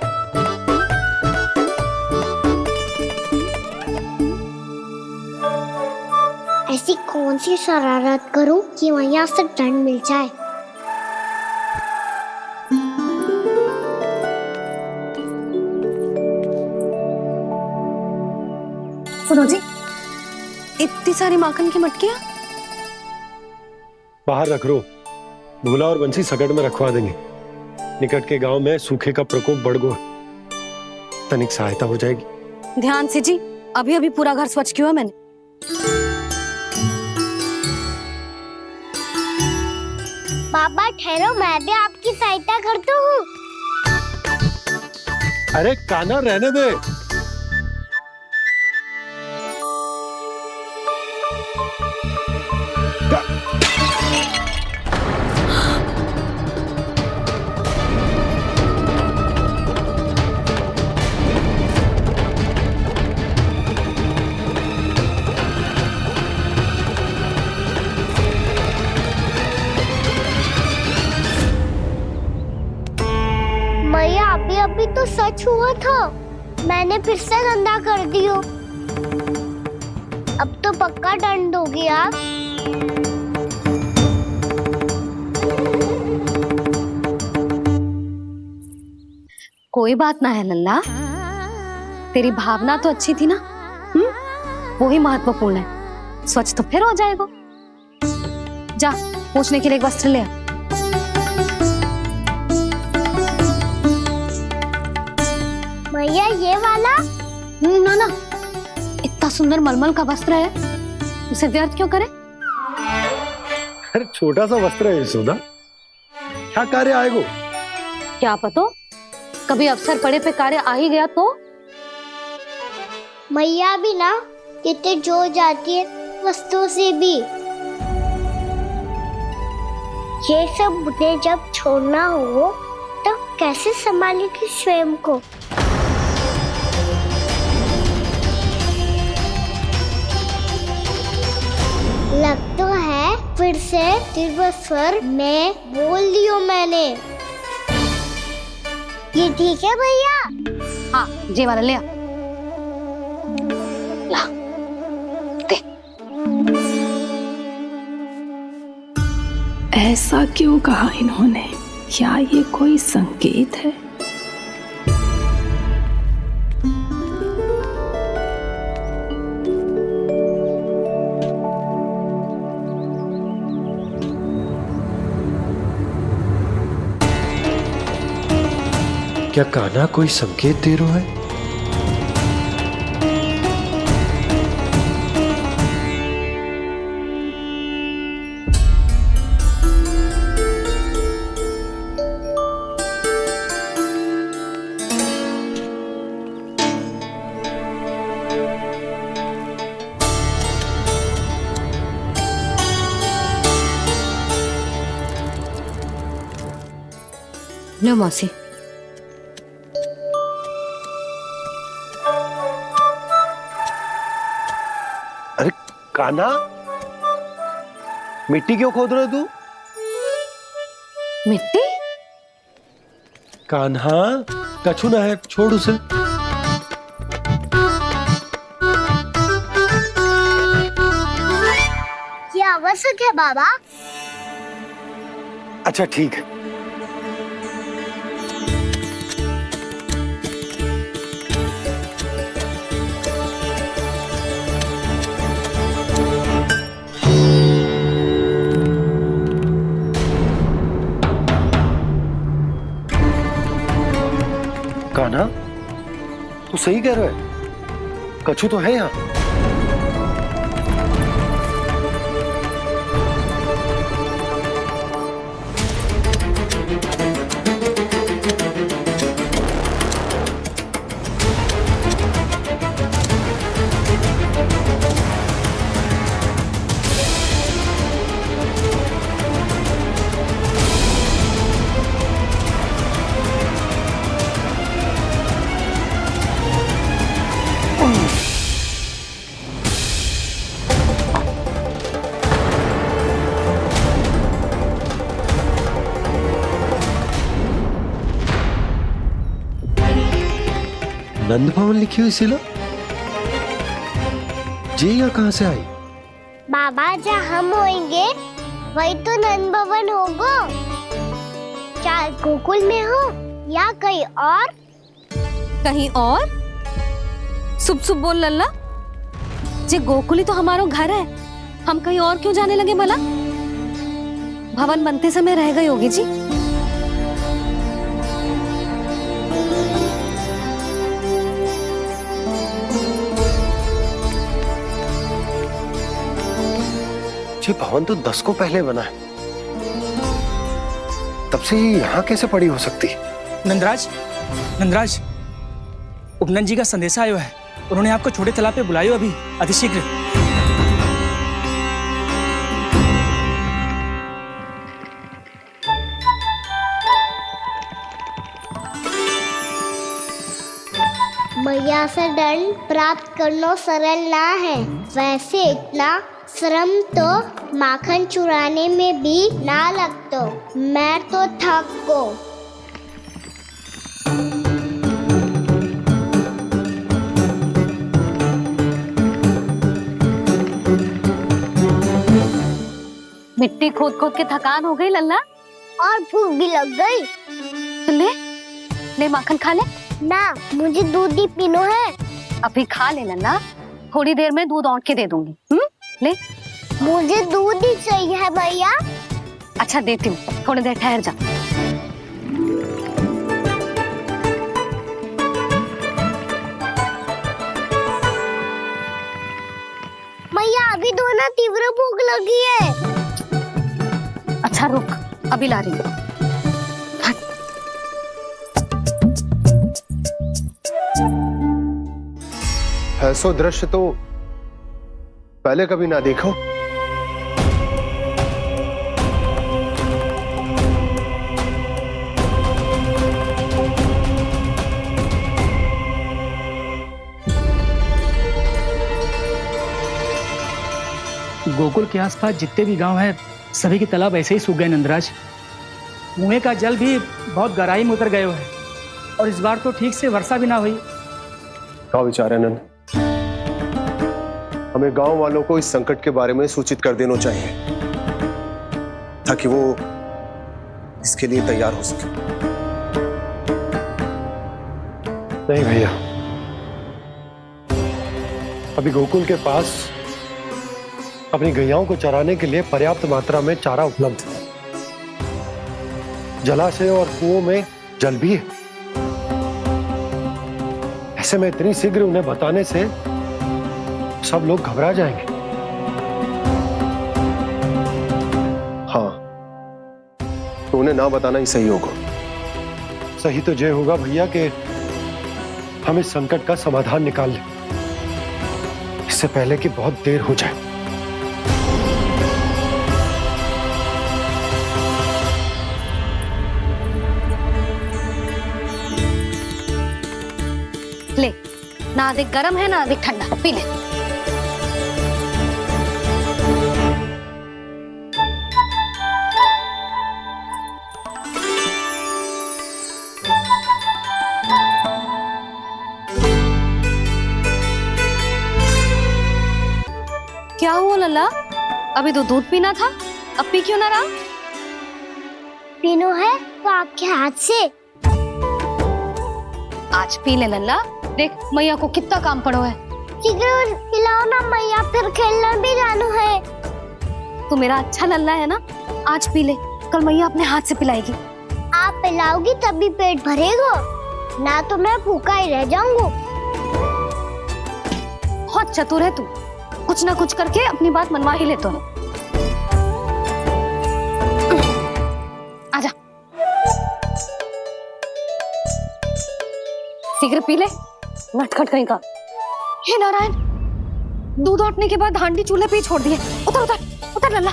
ऐसी कौन सी शरारत करूं कि मैया से दंड मिल जाए। सुनो जी, इतनी सारी माखन की मटकियां बाहर रख रो, भूला और बंसी सगड़ में रखवा देंगे। निकट के गांव में सूखे का प्रकोप बढ़ गया, तनिक सहायता हो जाएगी। ध्यान से जी, अभी अभी पूरा घर स्वच्छ किया है मैंने। पापा ठहरो, मैं भी आपकी सहायता करता हूँ। अरे कान्हा रहने दे। मैया अभी अभी तो सच हुआ था, मैंने फिर से गंदा कर दियो। अब तो पक्का दंड दोगे आप। कोई बात ना है लल्ला, तेरी भावना तो अच्छी थी ना, वही महत्वपूर्ण है। स्वच्छ तो फिर हो जाएगा। जा पूछने के लिए एक वस्त्र ले आ। भैया ये वाला? ना ना, इतना सुंदर मलमल का वस्त्र है, उसे व्यर्थ क्यों करे? अरे छोटा सा वस्त्र है यशोदा, क्या कार्य आएगा? क्या पता, कभी अवसर पड़े पे कार्य आ ही गया तो। मैया भी ना कितने जो जाती है वस्तुओं से भी। ये सब मुझे जब छोड़ना हो तो कैसे संभालेगी स्वयं को। लग तो है फिर से तिरस्वर में बोल दियो मैंने। ये ठीक है भैया? हाँ, ये वाला ले आ। ला, दे। ऐसा क्यों कहा इन्होंने? क्या ये कोई संकेत है? क्या कान्हा कोई संकेत दे रहा है? लो मौसी। अरे कान्हा, मिट्टी क्यों खोद रहे तू? मिट्टी? कान्हा, कछु ना है, छोड़ उसे। ये आवश्यक है बाबा। अच्छा ठीक है। कान्हा, तू सही कह रहा है, कछु तो है यहाँ। नंद भवन लिखी हुई शिला, जी यहाँ कहां से आई? बाबा जहाँ हम होंगे वही तो नंद भवन होगा। क्या गोकुल में हो या कहीं और? कहीं और? सुब सुब बोल लल्ला। जे गोकुली तो हमारो घर है, हम कहीं और क्यों जाने लगे भला? भवन बनते समय रह गई होगी जी। ये भवन तो 10 को पहले बना है, तब से ही यहाँ कैसे पड़ी हो सकती? नंदराज, नंदराज, उपनंद जी का संदेशा आयो है। उन्होंने आपको छोटे तालाब पे बुलायो अभी अतिशीघ्र। मैया से दंड प्राप्त करना सरल ना है। वैसे इतना श्रम तो माखन चुराने में भी ना लगतो। मैं तो थक को। मिट्टी खोद खोद के थकान हो गई लल्ला, और भूख भी लग गई। तो ले ले माखन खा ले। ना, मुझे दूध ही पीनो है। अभी खा ले लल्ला, थोड़ी देर में दूध औंट के दे दूंगी। ले। मुझे दूध ही चाहिए है भैया। अच्छा देती हूँ, थोड़ी देर ठहर जा। मैया अभी दो ना, तीव्र भूख लगी है। अच्छा रुक, अभी ला रही हूँ। ऐसा दृश्य तो पहले कभी ना देखो। गोकुल के आसपास जितने भी गांव हैं, सभी के तालाब ऐसे ही सूख गए नंदराज। कुएं का जल भी बहुत गहराई में उतर गए है, और इस बार तो ठीक से वर्षा भी ना हुई। क्या विचार है नंद? हमें गांव वालों को इस संकट के बारे में सूचित कर देना चाहिए, ताकि वो इसके लिए तैयार हो सके। नहीं भैया, अभी गोकुल के पास अपनी गैयाओं को चराने के लिए पर्याप्त मात्रा में चारा उपलब्ध है। जलाशय और कुओं में जल भी है। ऐसे में इतनी शीघ्र उन्हें बताने से सब लोग घबरा जाएंगे। हाँ, तो उन्हें ना बताना ही सही होगा। सही तो ये होगा भैया कि हम इस संकट का समाधान निकाल लें, इससे पहले कि बहुत देर हो जाए। ले, ना अधिक गर्म है ना अधिक ठंडा, पी ले। क्या हुआ लल्ला? अभी तो दूध पीना था, अब पी क्यों ना रहा? पीनो है तो आपके हाथ से। आज पी ले लल्ला, देख मैया को कितना काम पड़ो है। शीघ्र पिलाओ ना मैया, फिर खेलना भी जानो है। तू मेरा अच्छा लल्ला है ना, आज पी ले, कल मैया अपने हाथ से पिलाएगी। आप पिलाओगी तभी पेट भरेगा, ना तो मैं भूखा ही रह जाऊंगा। बहुत चतुर है तू, कुछ ना कुछ करके अपनी बात मनवा ही लेता है। आजा, शीघ्र पी ले, नटखट कहीं का। हे नारायण, दूध औटने के बाद हांडी चूल्हे पे ही छोड़ दिए। उतर उतर उतर लल्ला।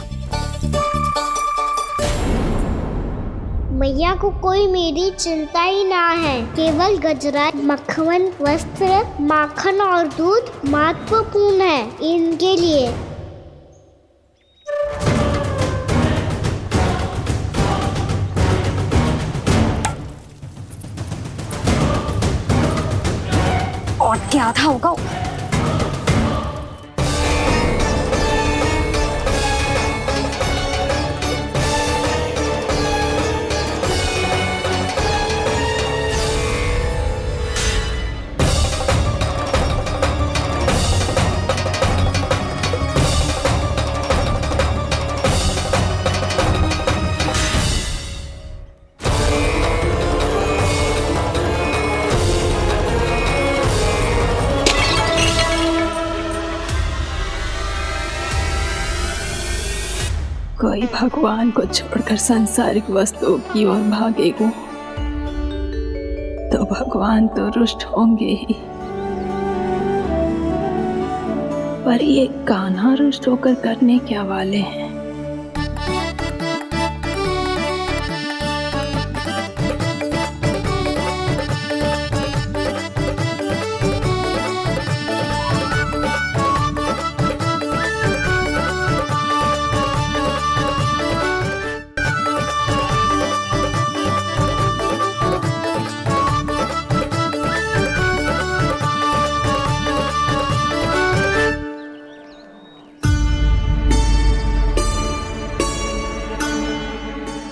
मैया को कोई मेरी चिंता ही ना है। केवल गजरा, मक्खन, वस्त्र, माखन और दूध महत्वपूर्ण है इनके लिए। और क्या था होगा? कोई भगवान को छोड़कर सांसारिक वस्तुओं की ओर भागेगा तो भगवान तो रुष्ट होंगे ही, पर ये कान्हा रुष्ट होकर करने क्या वाले हैं?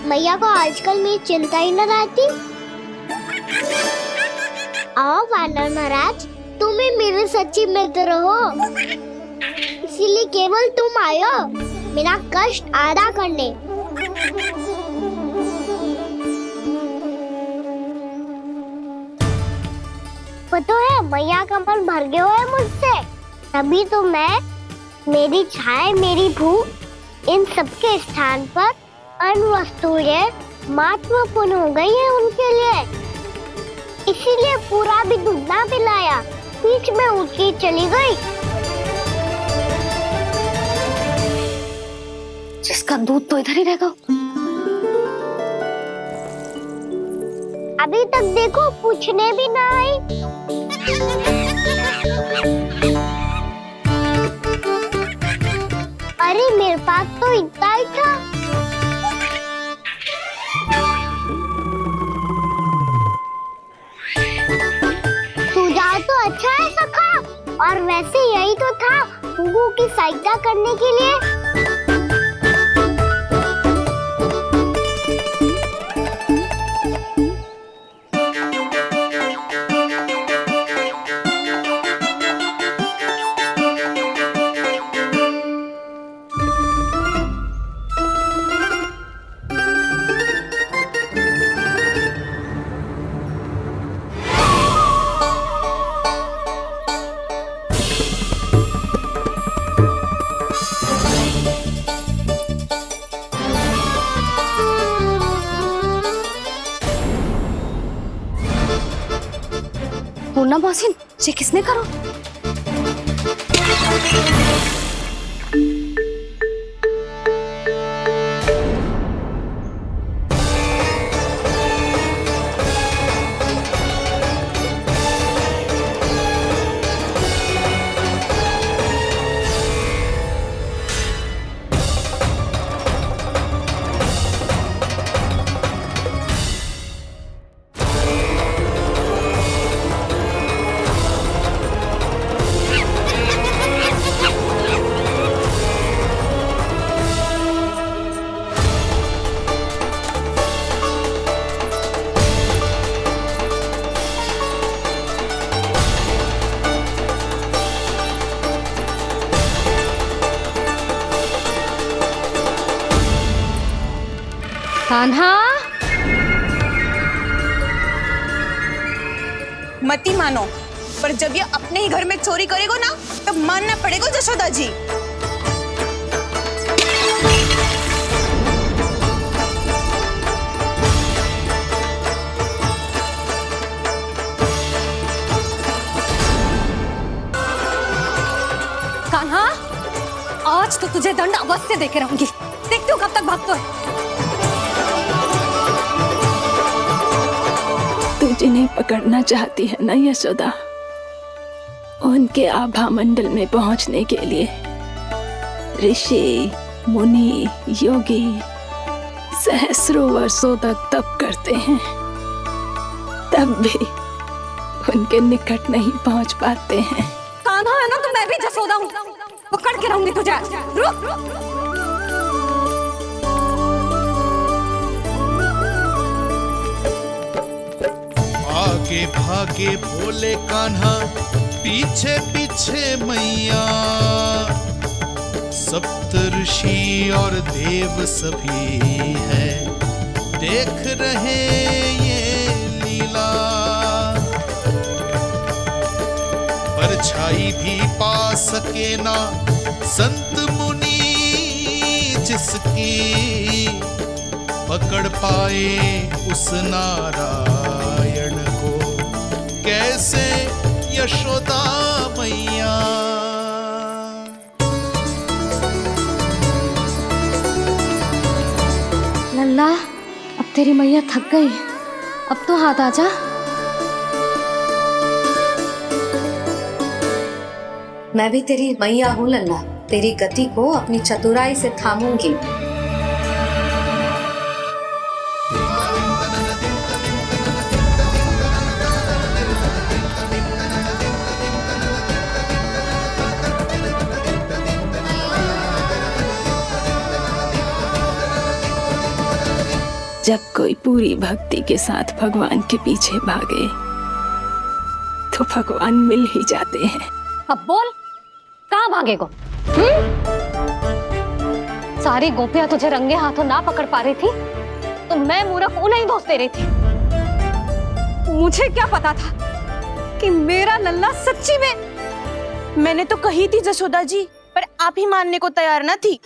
मैया को आजकल मेरी चिंता ही न रहती। आओ वानर महाराज, तुम ही मेरे सच्ची मित्र हो, इसीलिए केवल तुम आयो मेरा कष्ट आधा करने। पता है मैया का मन भर गया है मुझसे, तभी तो मैं, मेरी छाया, मेरी भूख, इन सबके स्थान पर अन्य वस्तुएं महत्वपूर्ण हो गई है उनके लिए, इसीलिए पूरा भी दूध ना पिलाया, बीच में उठ के चली गई। जिसका दूध तो इधर ही रहेगा। अभी तक देखो पूछने भी ना आई। अरे मेरे पास तो इतना ही था। सुझाव तो अच्छा है सखा, और वैसे यही तो था गुगु की सहायता करने के लिए। पूर्णा मौसी, ये किसने करो? कान्हा, मती मानो, पर जब ये अपने ही घर में चोरी करेगा ना, तब मानना पड़ेगा जशोदा जी। कान्हा, आज तो तुझे दंड अवश्य देके रहूंगी। देखती हूँ कब तक भागता है। जिन्हें पकड़ना चाहती है ना यशोदा, उनके आभा मंडल में पहुंचने के लिए ऋषि, मुनि, योगी सहस्रों वर्षों तक तप करते हैं, तब भी उनके निकट नहीं पहुंच पाते हैं। कान्हा है ना, तो मैं भी जसोदा हूँ, पकड़ के रहूंगी तुझे। रुक। आगे भागे भोले कान्हा, पीछे पीछे मैया, सप्त ऋषि और देव सभी है, देख रहे ये लीला। परछाई भी पा सके ना संत मुनि जिसकी पकड़ पाए उस नारायण को कैसे यशोदा मैया। लल्ला, अब तेरी मैया थक गई, अब तो हाथ आजा। मैं भी तेरी मैया हूँ लल्ला, तेरी गति को अपनी चतुराई से थामूंगी। जब कोई पूरी भक्ति के साथ भगवान के पीछे भागे तो भगवान मिल ही जाते हैं। अब बोल, कहाँ भागेगा? सारी गोपियां तुझे रंगे हाथों ना पकड़ पा रही थी तो मैं मूर्ख उन्हें ही दोष दे रही थी। मुझे क्या पता था कि मेरा लल्ला सच्ची में। मैंने तो कही थी जशोदा जी, पर आप ही मानने को तैयार ना थी।